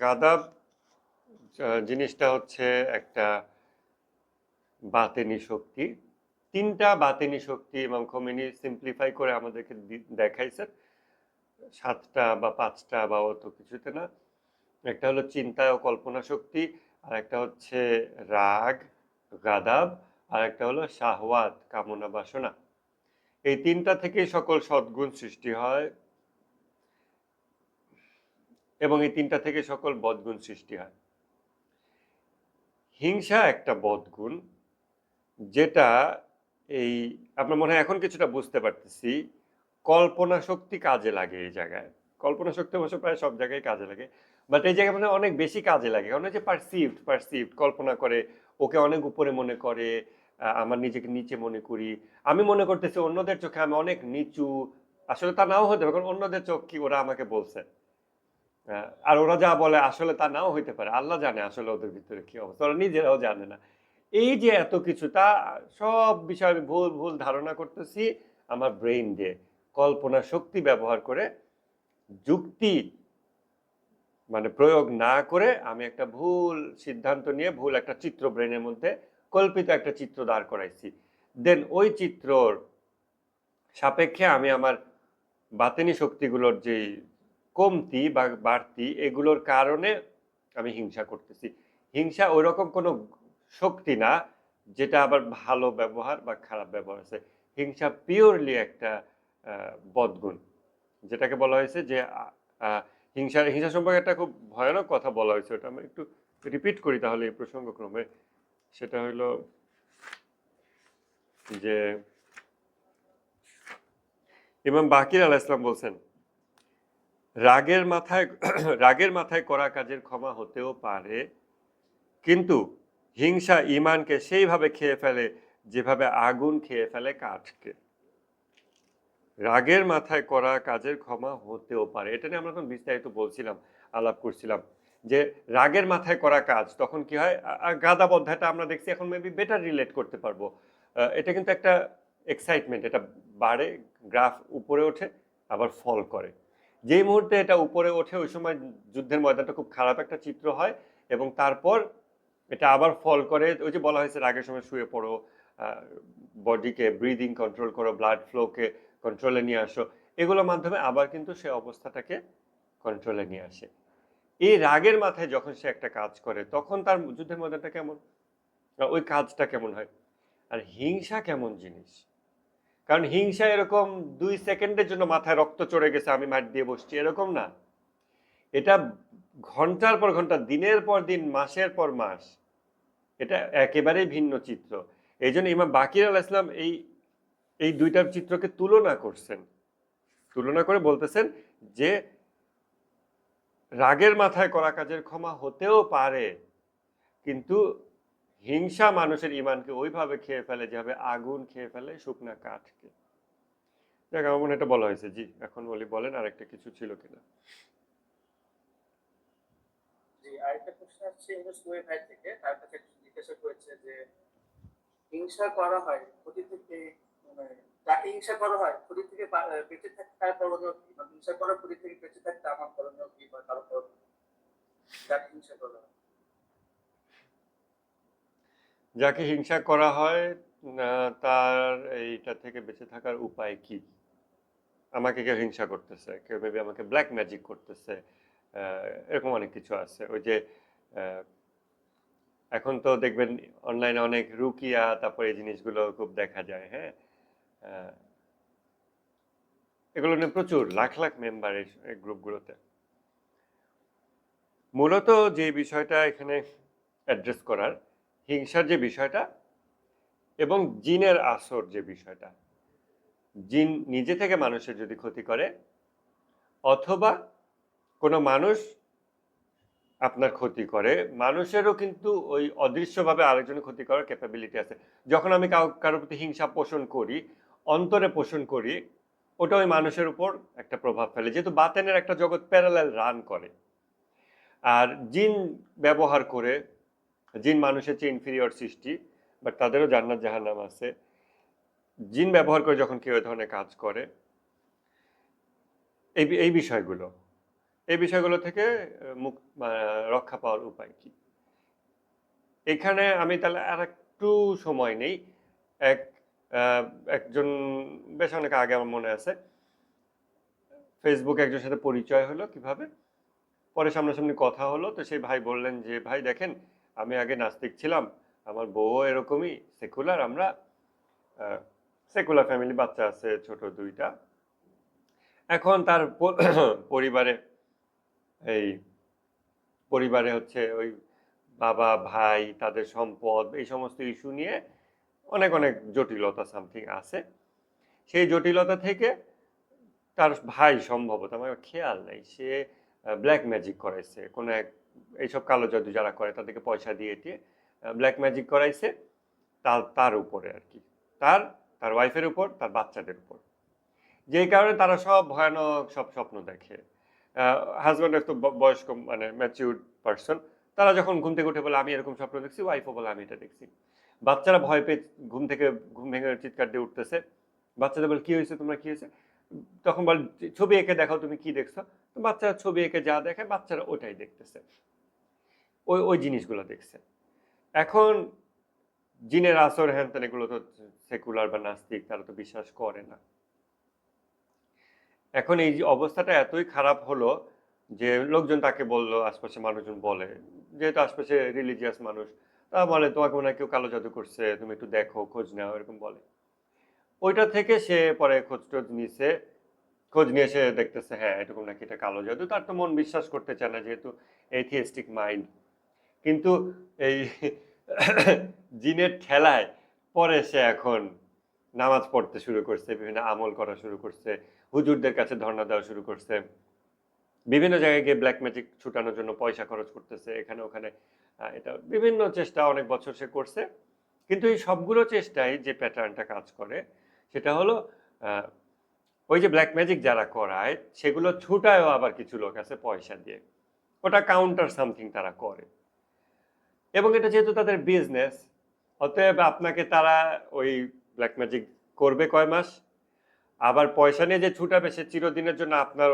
Speaker 1: গাদাব জিনিসটা হচ্ছে একটা বাতেনি শক্তি। তিনটা বাতেনি শক্তি ইমাম খোমেনি সিম্পলিফাই করে আমাদেরকে দেখাইছেন, সাতটা বা পাঁচটা বা অত কিছুতে না। একটা হলো চিন্তা ও কল্পনা শক্তি, আর একটা হচ্ছে রাগ, গাদাব, আর একটা হলো শাহওয়াত, কামনা বাসনা। এই তিনটা থেকেই সকল সদ্গুণ সৃষ্টি হয়, এবং এই তিনটা থেকে সকল বদগুণ সৃষ্টি হয়। হিংসা একটা বদগুণ, যেটা এই আমরা মনে হয় এখন কিছুটা বুঝতে পারতেছি। কল্পনা শক্তি কাজে লাগে এই জায়গায়, কল্পনা শক্তি অবশ্য প্রায় সব জায়গায় কাজে লাগে, বাট এই জায়গায় মানে অনেক বেশি কাজে লাগে। কারণ যে পারসিভড কল্পনা করে, ওকে অনেক উপরে মনে করে, আমার নিজেকে নিচে মনে করি, আমি মনে করতেছি অন্যদের চোখে আমি অনেক নিচু। আসলে তা নাও হতে পারে, কারণ অন্যদের চোখ কি ওরা আমাকে বলছে, আর ওরা যা বলে আসলে তা নাও হইতে পারে, আল্লাহ জানে আসলে ওদের ভিতরে কি অবস্থা, ওরা নিজেরাও জানে না। এই যে এত কিছু, তা সব বিষয়ে আমি ভুল ভুল ধারণা করতেছি আমার ব্রেইন দিয়ে, কল্পনা শক্তি ব্যবহার করে, যুক্তি মানে প্রয়োগ না করে আমি একটা ভুল সিদ্ধান্ত নিয়ে ভুল একটা চিত্র ব্রেনের মধ্যে কল্পিত একটা চিত্র দাঁড় করাইছি। দেন ওই চিত্রর সাপেক্ষে আমি আমার বাতেনি শক্তিগুলোর যে কমতি বা বাড়তি, এগুলোর কারণে আমি হিংসা করতেছি। হিংসা ওই রকম কোনো শক্তি না যেটা আবার ভালো ব্যবহার বা খারাপ ব্যবহার আছে। হিংসা পিওরলি একটা বদগুণ, যেটাকে বলা হয়েছে যে হিংসা হিংসা সম্পর্কে একটা খুব ভয়ানক কথা বলা হয়েছে, ওটা আমি একটু রিপিট করি তাহলে এই প্রসঙ্গক্রমে। সেটা হলো যে ইমাম বাকির আলাইহিস সালাম বলছেন, রাগের মাথায় রাগের মাথায় করা কাজের ক্ষমা হতেও পারে, কিন্তু হিংসা ঈমানকে সেইভাবে খেয়ে ফেলে যেভাবে আগুন খেয়ে ফেলে কাঠকে। রাগের মাথায় করা কাজের ক্ষমা হতেও পারে, এটা নিয়ে আমরা তখন বিস্তারিত বলছিলাম, আলাপ করছিলাম যে রাগের মাথায় করা কাজ তখন কি হয়। গাদাব অধ্যায়টা আমরা দেখছি, এখন মেবি বেটার রিলেট করতে পারবো। এটা কিন্তু একটা এক্সাইটমেন্ট, এটা বাড়ে, গ্রাফ উপরে ওঠে, আবার ফল করে। যেই মুহূর্তে এটা উপরে ওঠে ওই সময় যুদ্ধের ময়দানটা খুব খারাপ একটা চিত্র হয়, এবং তারপর এটা আবার ফল করে। ওই যে বলা হয়েছে রাগের সময় শুয়ে পড়ো, বডিকে ব্রিদিং কন্ট্রোল করো, ব্লাড ফ্লোকে কন্ট্রোলে নিয়ে আসো, এগুলোর মাধ্যমে আবার কিন্তু সে অবস্থাটাকে কন্ট্রোলে নিয়ে আসে। এই রাগের মাথায় যখন সে একটা কাজ করে তখন তার যুদ্ধের ময়দানটা কেমন, ওই কাজটা কেমন হয়। আর হিংসা কেমন জিনিস, কারণ হিংসা এরকম 2 সেকেন্ডের জন্য মাথায় রক্ত চড়ে গেছে আমি মার দিয়ে বসছি এরকম না। এটা ঘন্টার পর ঘন্টা, দিনের পর দিন, মাসের পর মাস, এটা একেবারেই ভিন্ন চিত্র। এই জন্য ইমাম বাকির আলাইহিস সালাম এই এই দুইটার চিত্রকে তুলনা করছেন, তুলনা করে বলতেছেন যে রাগের মাথায় করা কাজের ক্ষমা হতেও পারে, কিন্তু হিংসা মানুষের ইমানকে ওইভাবে খেয়ে ফেলে যেভাবে আগুন খেয়ে ফেলে শুকনা কাঠকে। দেখ আমার মনে এটা বলা হয়েছে। জি এখন বলি, বলেন আর একটা কিছু ছিল কিনা।
Speaker 2: জি, আরেকটা প্রশ্ন আসছে সুহেল ভাই থেকে, তার কাছে একটু জিজ্ঞাসা করেছে যে হিংসা করা হয় ক্ষতি থেকে, মানে যাকে হিংসা করা হয় ক্ষতি থেকে বেঁচে থাকতে তার করণীয় কি, মানে হিংসা করার ক্ষতি থেকে বেঁচে থাকতে আমার করণীয় কি বা কারো করণীয় কি? যাকে হিংসা করা হয়।
Speaker 1: যাকে হিংসা করা হয় তার এইটা থেকে বেঁচে থাকার উপায় কি। আমাকে কেউ হিংসা করতেছে, কেউ মেবি আমাকে ব্ল্যাক ম্যাজিক করতেছে, এরকম অনেক কিছু আছে। ওই যে এখন তো দেখবেন অনলাইনে অনেক রুকিয়া, তারপরে এই জিনিসগুলো খুব দেখা যায়। হ্যাঁ, এগুলো নিয়ে প্রচুর লাখ লাখ মেম্বার এই গ্রুপগুলোতে। মূলত যে বিষয়টা এখানে অ্যাড্রেস করার, হিংসার যে বিষয়টা এবং জিনের আসর যে বিষয়টা, জিন নিজে থেকে মানুষের যদি ক্ষতি করে, অথবা কোনো মানুষ আপনার ক্ষতি করে, মানুষেরও কিন্তু ওই অদৃশ্যভাবে আরেকজনের ক্ষতি করার ক্যাপাবিলিটি আছে। যখন আমি কারোর প্রতি হিংসা পোষণ করি, অন্তরে পোষণ করি, ওটা ওই মানুষের উপর একটা প্রভাব ফেলে। যেহেতু বাতেনের একটা জগৎ প্যারালাল রান করে। আর জিন ব্যবহার করে, জিন মানুষের চেয়ে ইনফিরিয়র সৃষ্টি, বাট তাদেরও জান্নাত জাহান্নাম আছে। জিন ব্যবহার করে যখন কেউ এ ধরনের কাজ করে, এই বিষয়গুলো থেকে মুখ রক্ষা পাওয়ার উপায় কি? এখানে আমি তাহলে আর একটু সময় নেই। এক একজন বেশ অনেক আগে আমার মনে আছে, ফেসবুকে একজনের সাথে পরিচয় হলো কিভাবে, পরে সামনাসামনি কথা হলো, তো সেই ভাই বললেন যে ভাই দেখেন, আমি আগে নাস্তিক ছিলাম, আমার বউ এরকমই সেকুলার, আমরা সেকুলার ফ্যামিলি, বাচ্চা আছে ছোট 2টা। এখন তার পরিবারে এই পরিবারে হচ্ছে ওই বাবা ভাই তাদের সম্পদ এই সমস্ত ইস্যু নিয়ে অনেক অনেক জটিলতা সামথিং আছে। সেই জটিলতা থেকে তার ভাই সম্ভবত, আমার খেয়াল নেই, সে ব্ল্যাক ম্যাজিক করাইছে কোনো এক, এইসব কালো জাদু যারা করে তাদেরকে পয়সা দিয়ে দিয়ে ব্ল্যাক ম্যাজিক করাইছে তার উপরে আর কি, তার তার ওয়াইফের উপর, তার বাচ্চাদের উপর। যেই কারণে তারা সব ভয়ানক সব স্বপ্ন দেখে। হাজব্যান্ড একটু বয়স্ক মানে ম্যাচিউর পার্সন, তারা যখন ঘুম থেকে উঠে বলে আমি এরকম স্বপ্ন দেখছি, ওয়াইফও বলে আমি এটা দেখছি। বাচ্চারা ভয় পেয়ে ঘুম ভেঙে চিৎকার দিয়ে উঠতেছে। বাচ্চাদের বলে কি হয়েছে, তোমরা কি হয়েছে? তখন বল ছবি এঁকে দেখাও তুমি কি দেখছো। তো বাচ্চারা ছবি এঁকে যা দেখে বাচ্চারা ওটাই দেখতেছে, ওই জিনিসগুলো দেখছে। এখন জিনের আসর হ্যান তেন এগুলো তো সেকুলার বা নাস্তিক তারা তো বিশ্বাস করে না। এখন এই যে অবস্থাটা এতই খারাপ হলো যে লোকজন তাকে বললো, আশপাশে মানুষজন বলে, যেহেতু আশপাশে রিলিজিয়াস মানুষ, তারা বলে তোমাকে মনে হয় কেউ কালো জাদু করছে, তুমি একটু দেখো, খোঁজ নাও, এরকম বলে। ওইটা থেকে সে পরে খোঁজ নিয়ে সে দেখতেছে হ্যাঁ এরকম নাকি এটা কালো জাদু। তার তো মন বিশ্বাস করতে চায় না, যেহেতু এথিয়েস্টিক মাইন্ড। কিন্তু এই জিনের ঠেলায় পরে সে এখন নামাজ পড়তে শুরু করছে, বিভিন্ন আমল করা শুরু করছে, হুজুরদের কাছে ধর্ণা দেওয়া শুরু করছে, বিভিন্ন জায়গায় গিয়ে ব্ল্যাক ম্যাজিক ছুটানোর জন্য পয়সা খরচ করতেছে এখানে ওখানে। এটা বিভিন্ন চেষ্টা অনেক বছর সে করছে। কিন্তু এই সবগুলো চেষ্টায় যে প্যাটার্নটা কাজ করে সেটা হলো ওই যে ব্ল্যাক ম্যাজিক যারা করায় সেগুলো ছুটায়ও আবার কিছু লোক আছে পয়সা দিয়ে, ওটা কাউন্টার সামথিং তারা করে। এবং এটা যেহেতু তাদের বিজনেস, অতএব আপনাকে তারা ওই ব্ল্যাক ম্যাজিক করবে কয় মাস, আবার পয়সা নিয়ে যে ছুটাবে সে চিরদিনের জন্য আপনার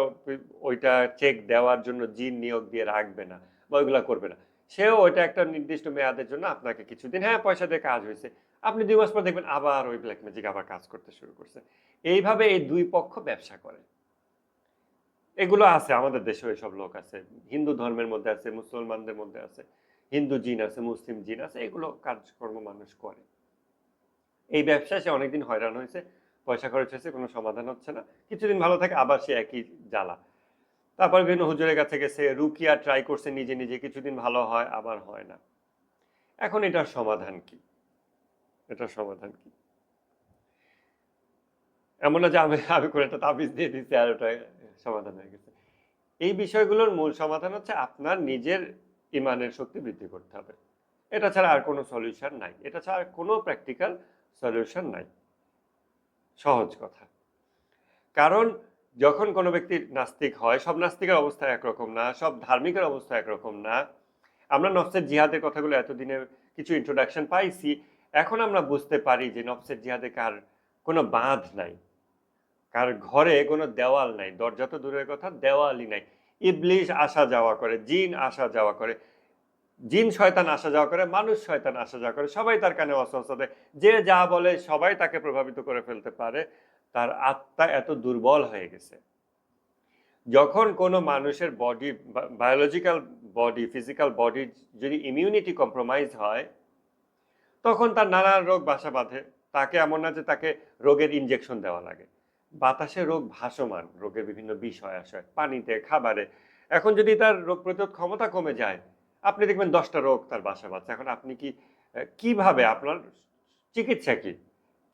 Speaker 1: ওইটা চেক দেওয়ার জন্য জিন নিয়োগ দিয়ে রাখবে না বা ওইগুলা করবে না। সেও ওইটা একটা নির্দিষ্ট মেয়াদের জন্য আপনাকে কিছুদিন হ্যাঁ পয়সা দিয়ে কাজ হয়েছে, আপনি 2 মাস পর দেখবেন আবার ওই ব্ল্যাক ম্যাজিক আবার কাজ করতে শুরু করছে। এইভাবে এই দুই পক্ষ ব্যবসা করে। এগুলো আছে আমাদের দেশে, সব লোক আছে, হিন্দু ধর্মের মধ্যে আছে, মুসলমানদের মধ্যে আছে, হিন্দু জিন আছে, মুসলিম জিন আছে, এগুলো কাজকর্ম মানুষ করে। এই ব্যবসায় সে অনেকদিন হয়রান হয়েছে, পয়সা খরচ হয়েছে, কোনো সমাধান হচ্ছে না, কিছুদিন ভালো থাকে আবার সে একই জ্বালা। তারপর বিভিন্ন হুজুরের কাছে গেছে, রুকিয়া ট্রাই করছে নিজে নিজে, কিছুদিন ভালো হয় আবার হয় না। এখন এটার সমাধান কি? এটার সমাধান কি? এমন না যে আমি করে একটা তাবিজ দিয়ে দিচ্ছি আর ওটা সমাধান হয়ে গেছে। এই বিষয়গুলোর মূল সমাধান হচ্ছে আপনার নিজের ইমানের শক্তি বৃদ্ধি করতে হবে। এটা ছাড়া আর কোনো সলিউশন নাই, এটা ছাড়া আর কোনো প্র্যাকটিক্যাল সলিউশন নাই। সহজ কথা। কারণ যখন কোনো ব্যক্তি নাস্তিক হয়, সব নাস্তিকের অবস্থা একরকম না, সব ধার্মিকের অবস্থা একরকম না। আমরা নফসের জিহাদের কথাগুলো এতদিনে কিছু ইন্ট্রোডাকশন পাইছি, এখন আমরা বুঝতে পারি যে নফসের জিহাদে কার কোনো বাঁধ নাই, কার ঘরে কোনো দেওয়াল নাই, দরজা তো দূরের কথা, দেওয়ালই নাই। ইবলিশ আসা যাওয়া করে, জিন আসা যাওয়া করে, জিন শয়তান আসা যাওয়া করে, মানুষ শয়তান আসা যাওয়া করে, সবাই তার কানে অস্বস্ত দেয়, যে যা বলে সবাই তাকে প্রভাবিত করে ফেলতে পারে। তার আত্মা এত দুর্বল হয়ে গেছে। যখন কোনো মানুষের body, biological body, physical body যদি ইমিউনিটি কম্প্রোমাইজ হয়, তখন তার নানা রোগ বাসা বাঁধে। তাকে এমন না যে তাকে রোগের ইনজেকশন দেওয়া লাগে, বাতাসে রোগ ভাসমান, রোগের বিভিন্ন বিষয় আসে পানিতে, খাবারে। এখন যদি তার রোগ প্রতিরোধ ক্ষমতা কমে যায়, আপনি দেখবেন 10টা রোগ তার বাসা বাঁধছে। এখন আপনি কিভাবে আপনার চিকিৎসা কি?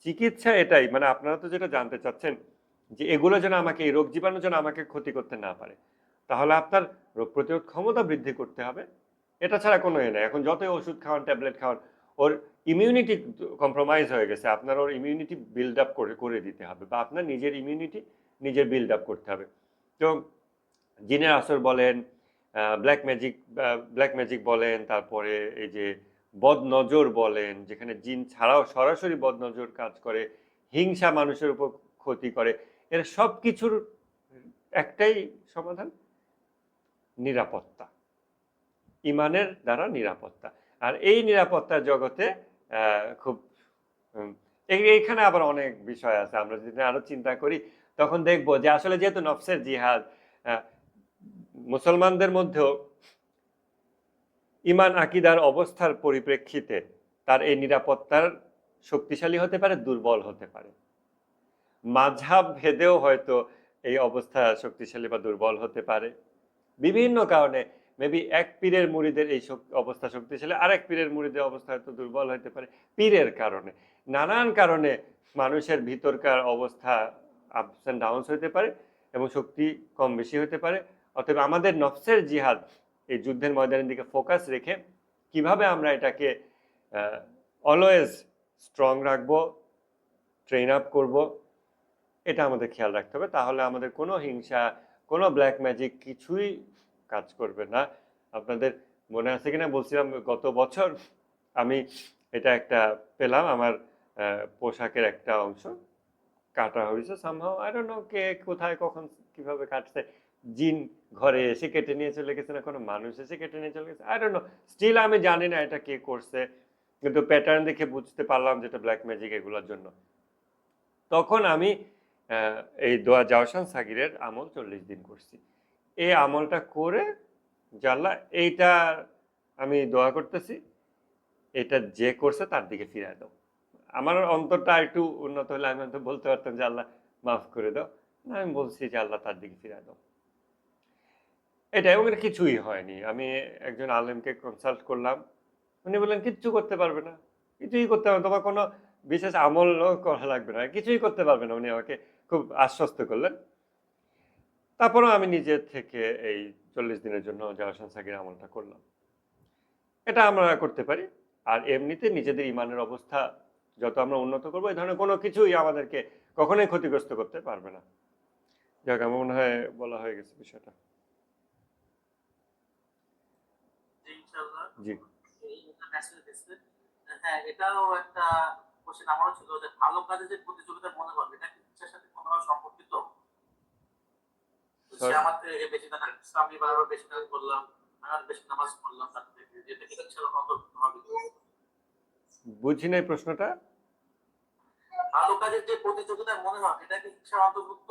Speaker 1: চিকিৎসা এটাই, মানে আপনারা তো যেটা জানতে চাচ্ছেন যে এগুলো যেন আমাকে, এই রোগ জীবাণু যেন আমাকে ক্ষতি করতে না পারে, তাহলে আপনার রোগ প্রতিরোধ ক্ষমতা বৃদ্ধি করতে হবে। এটা ছাড়া কোনো এ নাই। এখন যতই ওষুধ খাওয়ান, ট্যাবলেট খাওয়ান, ওর ইমিউনিটি কম্প্রোমাইজ হয়ে গেছে। আপনার ওর ইমিউনিটি বিল্ড আপ করে দিতে হবে, বা আপনার নিজের ইমিউনিটি নিজের বিল্ড আপ করতে হবে। তো জিনের আসর বলেন, ব্ল্যাক ম্যাজিক বলেন, তারপরে এই যে বদনজর বলেন, যেখানে জিন ছাড়াও সরাসরি বদনজর কাজ করে, হিংসা মানুষের উপর ক্ষতি করে, এর সব কিছুর একটাই সমাধান, নিরাপত্তা, ইমানের দ্বারা নিরাপত্তা। আর এই নিরাপত্তার জগতে খুব এইখানে আবার অনেক বিষয় আছে। আমরা যদি আরো চিন্তা করি তখন দেখবো যে আসলে যেহেতু নফসের জিহাদ, মুসলমানদের মধ্যেও ইমান আকিদার অবস্থার পরিপ্রেক্ষিতে তার এই নিরাপত্তার শক্তিশালী হতে পারে, দুর্বল হতে পারে। মাযহাব ভেদেও হয়তো এই অবস্থা শক্তিশালী বা দুর্বল হতে পারে বিভিন্ন কারণে। মেবি এক পীরের মুরিদের এই অবস্থা শক্তিশালী, আরেক পীরের মুরিদের অবস্থা হয়তো দুর্বল হতে পারে পীরের কারণে। নানান কারণে মানুষের ভিতরকার অবস্থা আপস অ্যান্ড ডাউনস হতে পারে এবং শক্তি কম বেশি হতে পারে। অতএব আমাদের নফসের জিহাদ, এই যুদ্ধের ময়দানের দিকে ফোকাস রেখে কিভাবে আমরা এটাকে অলওয়েজ স্ট্রং রাখবো, ট্রেন আপ করব, এটা আমাদের খেয়াল রাখতে হবে। তাহলে আমাদের কোনো হিংসা, কোনো ব্ল্যাক ম্যাজিক কিছুই কাজ করবে না। আপনাদের মনে আছে কিনা বলছিলাম গত বছর আমি এটা একটা পেলাম, আমার পোশাকের একটা অংশ কাটা হয়েছে সামহাও, আই ডোন্ট নো কে কোথায় কখন কিভাবে কাটছে। জিন ঘরে এসে কেটে নিয়ে চলে গেছে, না কোনো মানুষ এসে কেটে নিয়ে চলে গেছে, আই ডোন্ট নো। স্টিল আমি জানি না এটা কে করছে, কিন্তু প্যাটার্ন দেখে বুঝতে পারলাম যেটা ব্ল্যাক ম্যাজিক এগুলোর জন্য। তখন আমি এই দোয়া জাওশান সাগিরের আমল 40 দিন করছি। এই আমলটা করে জানলা এইটা আমি দোয়া করতেছি, এটা যে করছে তার দিকে ফিরায় দাও। আমার অন্তরটা একটু উন্নত হলে আমি হয়তো বলতে পারতাম যে আল্লাহ মাফ করে দাও, না আমি বলছি যে আল্লাহ তার দিকে ফিরায় দাও। এটা এবং এটা কিছুই হয়নি। আমি একজন আলেমকে কনসাল্ট করলাম, উনি বললেন কিচ্ছু করতে পারবে না, কিছুই করতে পারবে না, তোমার কোনো বিশেষ আমলও করা লাগবে না, কিছুই করতে পারবে না। উনি আমাকে খুব আশ্বস্ত করলেন। তারপরেও আমি নিজের থেকে এই 40 দিনের জন্য জাওশান সাগির আমলটা করলাম। এটা আমরা করতে পারি। আর এমনিতে নিজেদের ইমানের অবস্থা যত আমরা উন্নত করবো, এই ধরনের কোনো কিছুই আমাদেরকে কখনোই ক্ষতিগ্রস্ত করতে পারবে না। যাক, আমার মনে হয় বলা হয়ে গেছে বিষয়টা। জি,
Speaker 2: হ্যাঁ, এটাও একটা কোশ্চেন আমারও ছিল যে ভালো কাজে যে প্রতিযোগিতার মনোভাব, এটা কি ইচ্ছার সাথে কোনোভাবে সম্পর্কিত? সে আমার থেকে বেশি দান, আমি বারবার বেশি দান করলাম, আমি বেশি নামাজ পড়লাম, তার থেকে যেটা কি ইচ্ছার অন্তর্ভুক্ত হবে?
Speaker 1: বুঝি নাই প্রশ্নটা।
Speaker 2: ভালো কাজের যে প্রতিযোগিতার মনোভাব, এটা কি ইচ্ছার অন্তর্ভুক্ত?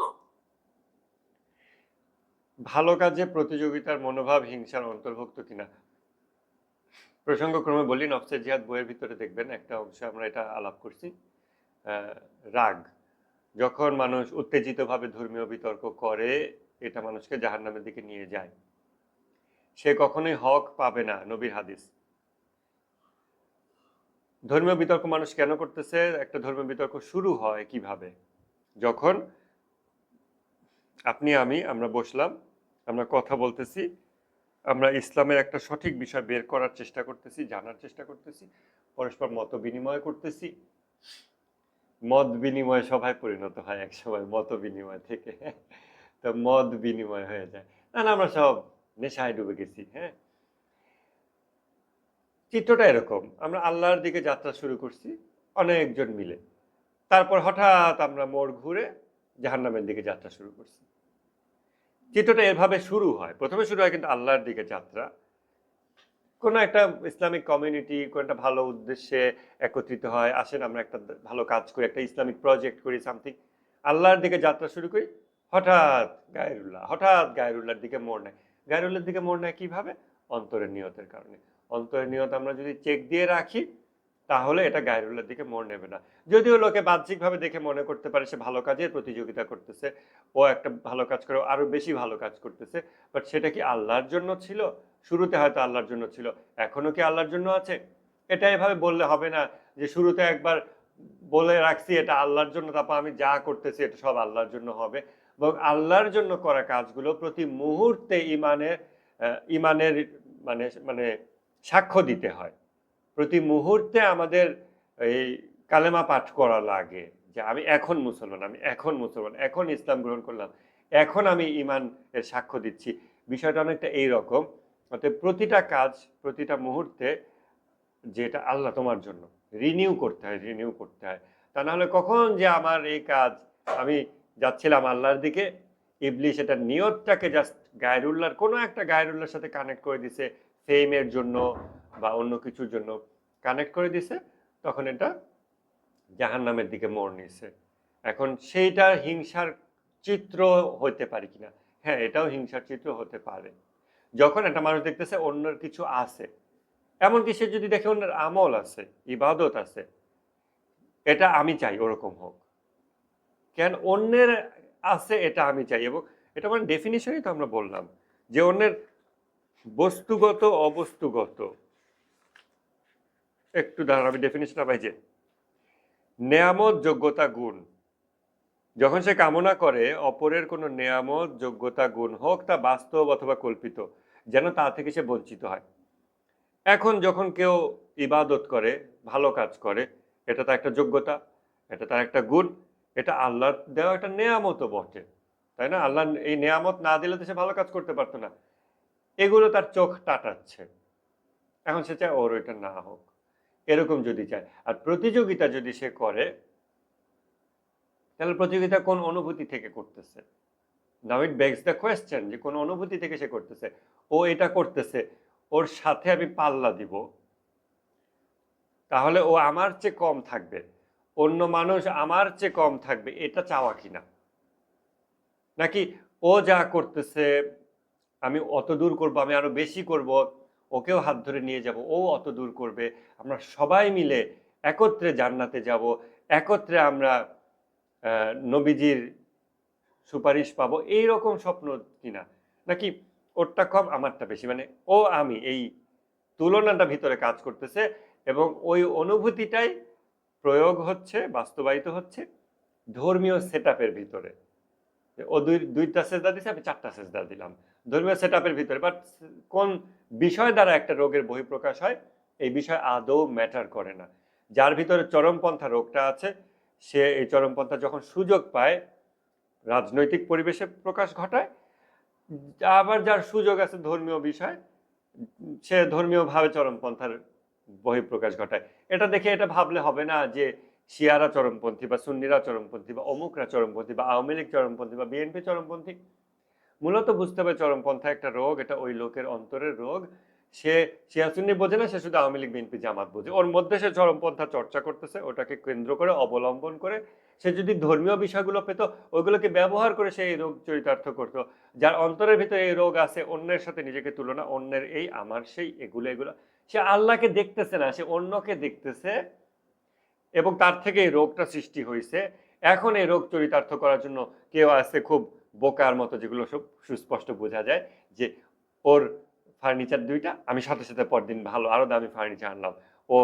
Speaker 1: ভালো কাজে প্রতিযোগিতার মনোভাব হিংসার অন্তর্ভুক্ত কিনা প্রসঙ্গক্রমে বলি, নফসের জিহাদ বইয়ের ভিতরে দেখবেন একটা অংশে আমরা এটা আলাপ করছি। রাগ, যখন মানুষ উত্তেজিতভাবে ধর্মীয় বিতর্ক করে, এটা মানুষকে জাহান্নামের দিকে নিয়ে যায়। সে কখনোই হক পাবে না, নবীর হাদিস। ধর্মীয় বিতর্ক মানুষ কেন করতেছে? একটা ধর্মীয় বিতর্ক শুরু হয় কিভাবে? যখন আপনি আমরা বসলাম, আমরা কথা বলতেছি, আমরা ইসলামের একটা সঠিক বিষয় বের করার চেষ্টা করতেছি, জানার চেষ্টা করতেছি, পরস্পর মত বিনিময় করতেছি। মত বিনিময় সভায় পরিণত হয় এক সময় মত বিনিময় থেকে, তো মত বিনিময় হয়ে যায়। না, আমরা সব নেশায় ডুবে গেছি। হ্যাঁ, চিত্রটা এরকম, আমরা আল্লাহর দিকে যাত্রা শুরু করছি অনেকজন মিলে, তারপর হঠাৎ আমরা মোড় ঘুরে জাহান্নামের দিকে যাত্রা শুরু করছি। চিত্রটা এভাবে শুরু হয়, প্রথমে শুরু হয় কিন্তু আল্লাহর দিকে যাত্রা। কোনো একটা ইসলামিক কমিউনিটি কোনো একটা ভালো উদ্দেশ্যে একত্রিত হয়, আসেন আমরা একটা ভালো কাজ করি, একটা ইসলামিক প্রজেক্ট করি, সামথিং, আল্লাহর দিকে যাত্রা শুরু করি। হঠাৎ গায়রুল্লাহর দিকে মোড় নেয়। গায়রুল্লাহর দিকে মোড় নেয় কিভাবে? অন্তরের নিয়তের কারণে। অন্তরের নিয়ত আমরা যদি চেক দিয়ে রাখি, তাহলে এটা গায়রুল্লাহর দিকে মোড় নেবে না। যদিও লোকে বাহ্যিকভাবে দেখে মনে করতে পারে সে ভালো কাজের প্রতিযোগিতা করতেছে, ও একটা ভালো কাজ করে আরো বেশি ভালো কাজ করতেছে, বাট সেটা কি আল্লাহর জন্য ছিল? শুরুতে হয়তো আল্লাহর জন্য ছিল, এখনো কি আল্লাহর জন্য আছে? এটা এভাবে বললে হবে না যে শুরুতে একবার বলে রাখছি এটা আল্লাহর জন্য, তারপর আমি যা করতেছি এটা সব আল্লাহর জন্য হবে। এবং আল্লাহর জন্য করা কাজগুলো প্রতি মুহূর্তে ইমানের মানে মানে সাক্ষ্য দিতে হয়। প্রতি মুহূর্তে আমাদের এই কালেমা পাঠ করা লাগে যে আমি এখন মুসলমান, আমি এখন মুসলমান, এখন ইসলাম গ্রহণ করলাম, এখন আমি ইমান এর সাক্ষ্য দিচ্ছি। বিষয়টা অনেকটা এইরকম। অতএব প্রতিটা কাজ, প্রতিটা মুহূর্তে যেটা আল্লাহ তোমার জন্য রিনিউ করতে হয়। তা না হলে কখন যে আমার এই কাজ, আমি যাচ্ছিলাম আল্লাহর দিকে, ইবলিশ এটা নিয়তটাকে জাস্ট গায়রুল্লাহর কোনো একটা গায়রুল্লাহর সাথে কানেক্ট করে দিছে, ফেমের জন্য বা অন্য কিছুর জন্য কানেক্ট করে দিছে, তখন এটা জাহান্নামের দিকে মোড় নিছে। এখন সেইটা হিংসার চিত্র হতে পারে কিনা? হ্যাঁ, এটাও হিংসার চিত্র হতে পারে। যখন একটা মানুষ দেখতেছে অন্যের কিছু আছে, এমনকি সে যদি দেখে অন্যের আমল আছে, ইবাদত আছে, এটা আমি চাই ওরকম হোক। কেন অন্যের আছে এটা আমি চাই, এবং এটা মানে ডেফিনিশনই তো আমরা বললাম যে অন্যের বস্তুগত অবস্তুগত। একটু দাঁড়ান, আমি ডেফিনিশনটা পাই যে নেয়ামত, যোগ্যতা, গুণ। যখন সে কামনা করে অপরের কোনো নেয়ামত, যোগ্যতা, গুণ হোক তা বাস্তব অথবা কল্পিত, যেন তা থেকে সে বঞ্চিত হয়। এখন যখন কেউ ইবাদত করে, ভালো কাজ করে, এটা তার একটা যোগ্যতা, এটা তার একটা গুণ, এটা আল্লাহর দেওয়া একটা নেয়ামতও বটে, তাই না? আল্লাহ এই নেয়ামত না দিলে তো সে ভালো কাজ করতে পারতো না। এগুলো তার চোখ টাটাচ্ছে, এখন সে চায় ওর ওইটা না হোক, এরকম যদি চায়। আর প্রতিযোগিতা যদি সে করে, তাহলে প্রতিযোগিতা কোন অনুভূতি থেকে করতেছে? নাও ইট বেগস দ্য কোয়েশ্চেন যে কোন অনুভূতি থেকে সে করতেছে। ও এটা করতেছে, ওর সাথে আমি পাল্লা দিব, তাহলে ও আমার চেয়ে কম থাকবে, অন্য মানুষ আমার চেয়ে কম থাকবে, এটা চাওয়া কিনা? নাকি ও যা করতেছে আমি অত দূর করব, আমি আরো বেশি করব, ওকেও হাত ধরে নিয়ে যাব, ও অত দূর করবে, আমরা সবাই মিলে একত্রে জান্নাতে যাব, একত্রে আমরা নবীজির সুপারিশ পাবো, এইরকম স্বপ্ন কিনা? নাকি ওরটা কম আমারটা বেশি, মানে ও আমি, এই তুলনাটা ভিতরে কাজ করতেছে, এবং ওই অনুভূতিটাই প্রয়োগ হচ্ছে, বাস্তবায়িত হচ্ছে ধর্মীয় সেটআপের ভিতরে। ও দুইটা সেজদা দিছে, আমি 4টা সেজদা দিলাম ধর্মীয় সেটআপের ভিতরে। বাট কোন বিষয় দ্বারা একটা রোগের বহিঃপ্রকাশ হয়, এই বিষয় আদৌ ম্যাটার করে না। যার ভিতরে চরমপন্থা রোগটা আছে, সে এই চরমপন্থা যখন সুযোগ পায় রাজনৈতিক পরিবেশে প্রকাশ ঘটায়। আবার যার সুযোগ আছে ধর্মীয় বিষয়, সে ধর্মীয়ভাবে চরমপন্থার বহিঃপ্রকাশ ঘটায়। এটা দেখে এটা ভাবলে হবে না যে শিয়ারা চরমপন্থী বা সুন্নিরা চরমপন্থী বা অমুকরা চরমপন্থী বা আওয়ামী লীগ চরমপন্থী বা বিএনপি চরমপন্থী। মূলত বুঝতে হবে চরমপন্থা একটা রোগ, এটা ওই লোকের অন্তরের রোগ। সে শিয়া সুন্নি বোঝে না, সে শুধু আওয়ামী লীগ বিএনপি জামাত বোঝে। ওর মধ্যে সে চরমপন্থা চর্চা করতেছে, ওটাকে কেন্দ্র করে অবলম্বন করে সে যদি ধর্মীয় বিষয়গুলো পেত, ওইগুলোকে ব্যবহার করে সে এই রোগ চরিতার্থ করত। যার অন্তরের ভিতরে এই রোগ আছে, অন্যের সাথে নিজেকে তুলনা, অন্যের এই আমার সেই, এগুলো সে আল্লাহকে দেখতেছে না, সে অন্যকে দেখতেছে, এবং তার থেকে এই রোগটা সৃষ্টি হয়েছে। এখন এই রোগ চরিতার্থ করার জন্য কেউ আছে খুব বোকার মতো, যেগুলো সব সুস্পষ্ট বোঝা যায় যে ওর ফার্নিচার 2টা, আমি সাথে সাথে পরদিন ভালো আরো দামি ফার্নিচার আনলাম। ও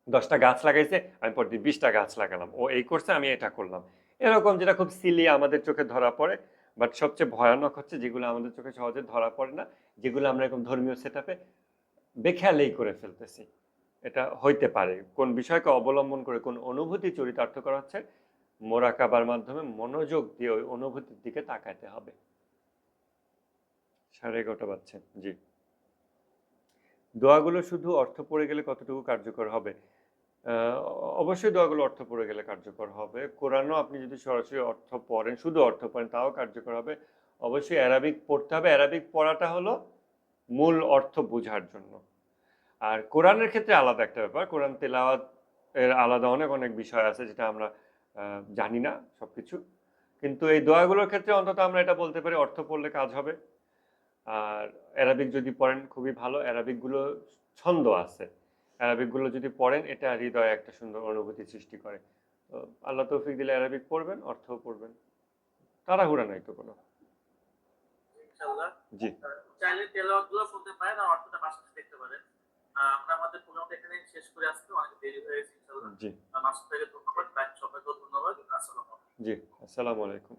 Speaker 1: 10টা গাছ লাগাইছে, আমি পরদিন 20টা গাছ লাগালাম। ও এই করছে, আমি এটা করলাম। এরকম যেটা খুব সিলি আমাদের চোখে ধরা পড়ে, বাট সবচেয়ে ভয়ানক হচ্ছে যেগুলো আমাদের চোখে সহজে ধরা পড়ে না, যেগুলো আমরা এরকম ধর্মীয় সেটআপে বেখেয়ালেই করে ফেলতেছি। এটা হইতে পারে কোন বিষয়কে অবলম্বন করে কোন অনুভূতি চরিতার্থ করা হচ্ছে, মোরাকাবার মাধ্যমে মনোযোগ দিয়ে ওই অনুভূতির দিকে তাকাতে হবে। 11:30 বাজছে। জি। দোয়াগুলো শুধু অর্থ পড়ে গেলে কতটুকু কার্যকর হবে? অবশ্যই দোয়াগুলো অর্থ পড়ে গেলে কার্যকর হবে। কোরআনও আপনি যদি সরাসরি অর্থ পড়েন, শুধু অর্থ পড়েন, তাও কার্যকর হবে। অবশ্যই অ্যারাবিক পড়তে হবে। অ্যারাবিক পড়াটা হলো মূল অর্থ বোঝার জন্য। আর কোরআনের ক্ষেত্রে আলাদা একটা ব্যাপার, কোরআন তেলাওয়াত এর আলাদা অনেক অনেক বিষয় আছে যেটা আমরা জানি না সবকিছু। কিন্তু এই দোয়াগুলোর ক্ষেত্রে অন্তত আমরা এটা বলতে পারি অর্থ পড়লে কাজ হবে। আর অ্যারাবিক যদি পড়েন খুবই ভালো, অ্যারাবিকগুলো ছন্দ আছে, অ্যারাবিকগুলো যদি পড়েন এটা হৃদয়ে একটা সুন্দর অনুভূতি সৃষ্টি করে। তো আল্লাহ তৌফিক দিলে অ্যারাবিক পড়বেন, অর্থও পড়বেন, তাড়াহুড়া নাই তো কোনো।
Speaker 2: ইনশাআল্লাহ।
Speaker 1: জি।
Speaker 2: চাইলে তেলাওয়াত গুলো শুনতে পারেন আর অর্থটা পাশাপাশি দেখতে পারেন। আমরা আমাদের প্রোগ্রামটা এখানে শেষ করে আসতে অনেক দেরি হয়ে গেছে ইনশাআল্লাহ।
Speaker 1: জি।
Speaker 2: মাসুদ ভাইকে ধন্যবাদ, বাকি সবাইকেও ধন্যবাদ। আসসালামু আলাইকুম।
Speaker 1: জি, আসসালামু আলাইকুম।